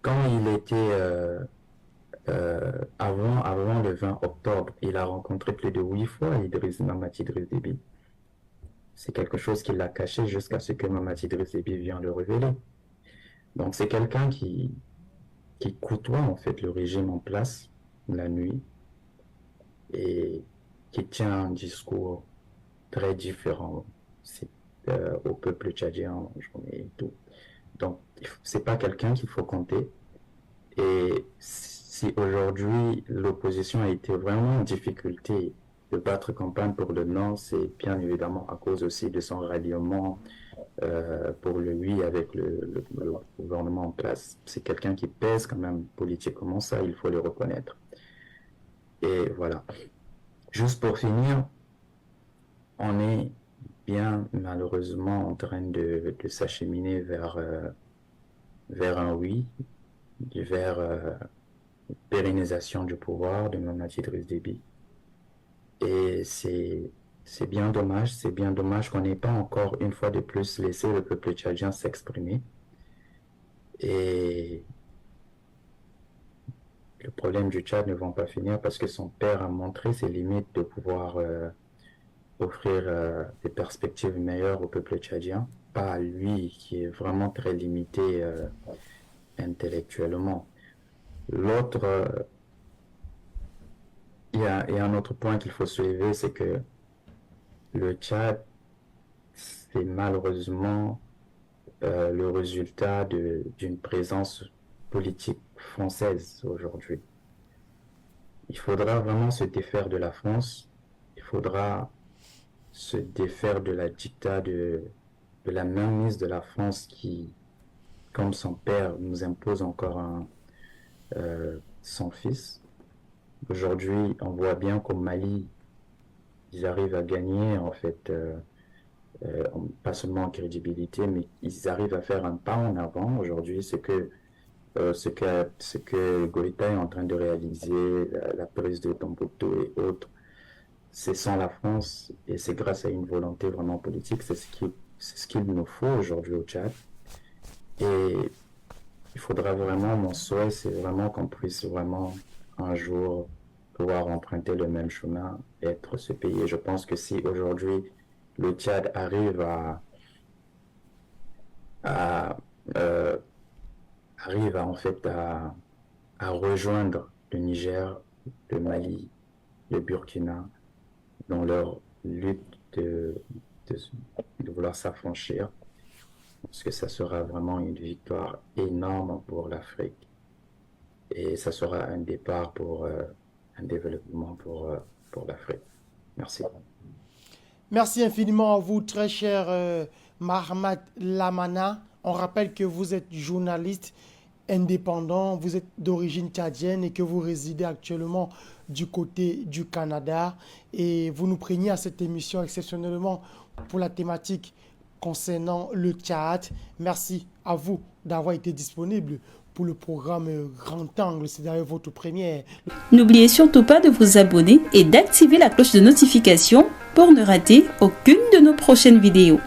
Quand il était avant le 20 octobre, il a rencontré plus de 8 fois Mamati Idriss Déby. C'est quelque chose qu'il a caché jusqu'à ce que Mamati Idriss Déby vienne le révéler. Donc c'est quelqu'un qui côtoie en fait le régime en place la nuit et qui tient un discours très différent au peuple tchadien et tout. Donc c'est pas quelqu'un qu'il faut compter. Et si aujourd'hui l'opposition a été vraiment en difficulté de battre campagne pour le non, c'est bien évidemment à cause aussi de son ralliement pour le oui avec le gouvernement en place. C'est quelqu'un qui pèse quand même politiquement, ça il faut le reconnaître. Et voilà. Juste pour finir, on est bien malheureusement en train de s'acheminer vers un oui, vers pérennisation du pouvoir de Mamati Idriss Déby. Et c'est bien dommage qu'on n'ait pas encore une fois de plus laissé le peuple tchadien s'exprimer. Et le problème du Tchad ne va pas finir parce que son père a montré ses limites de pouvoir offrir des perspectives meilleures au peuple tchadien, pas à lui qui est vraiment très limité intellectuellement. L'autre, il y a un autre point qu'il faut soulever, c'est que le Tchad, c'est malheureusement le résultat d'une présence politique française aujourd'hui. Il faudra vraiment se défaire de la France, il faudra se défaire de la dictat de la mainmise de la France qui, comme son père, nous impose encore son fils. Aujourd'hui, on voit bien qu'au Mali, ils arrivent à gagner, en fait, pas seulement en crédibilité, mais ils arrivent à faire un pas en avant. Aujourd'hui, ce que Goïta est en train de réaliser, la prise de Tombouctou et autres, c'est sans la France et c'est grâce à une volonté vraiment politique. C'est ce qu'il nous faut aujourd'hui au Tchad. Et il faudra vraiment, mon souhait, c'est vraiment qu'on puisse vraiment un jour pouvoir emprunter le même chemin, être ce pays. Et je pense que si aujourd'hui le Tchad arrive en fait à rejoindre le Niger, le Mali, le Burkina, dans leur lutte de vouloir s'affranchir, parce que ça sera vraiment une victoire énorme pour l'Afrique. Et ça sera un départ pour un développement pour l'Afrique. Merci. Merci infiniment à vous, très cher Mahamat Lamana. On rappelle que vous êtes journaliste indépendant, vous êtes d'origine tchadienne et que vous résidez actuellement du côté du Canada. Et vous nous preniez à cette émission exceptionnellement pour la thématique concernant le Tchad. Merci à vous d'avoir été disponible pour le programme Grand Angle. C'est d'ailleurs votre première. N'oubliez surtout pas de vous abonner et d'activer la cloche de notification pour ne rater aucune de nos prochaines vidéos.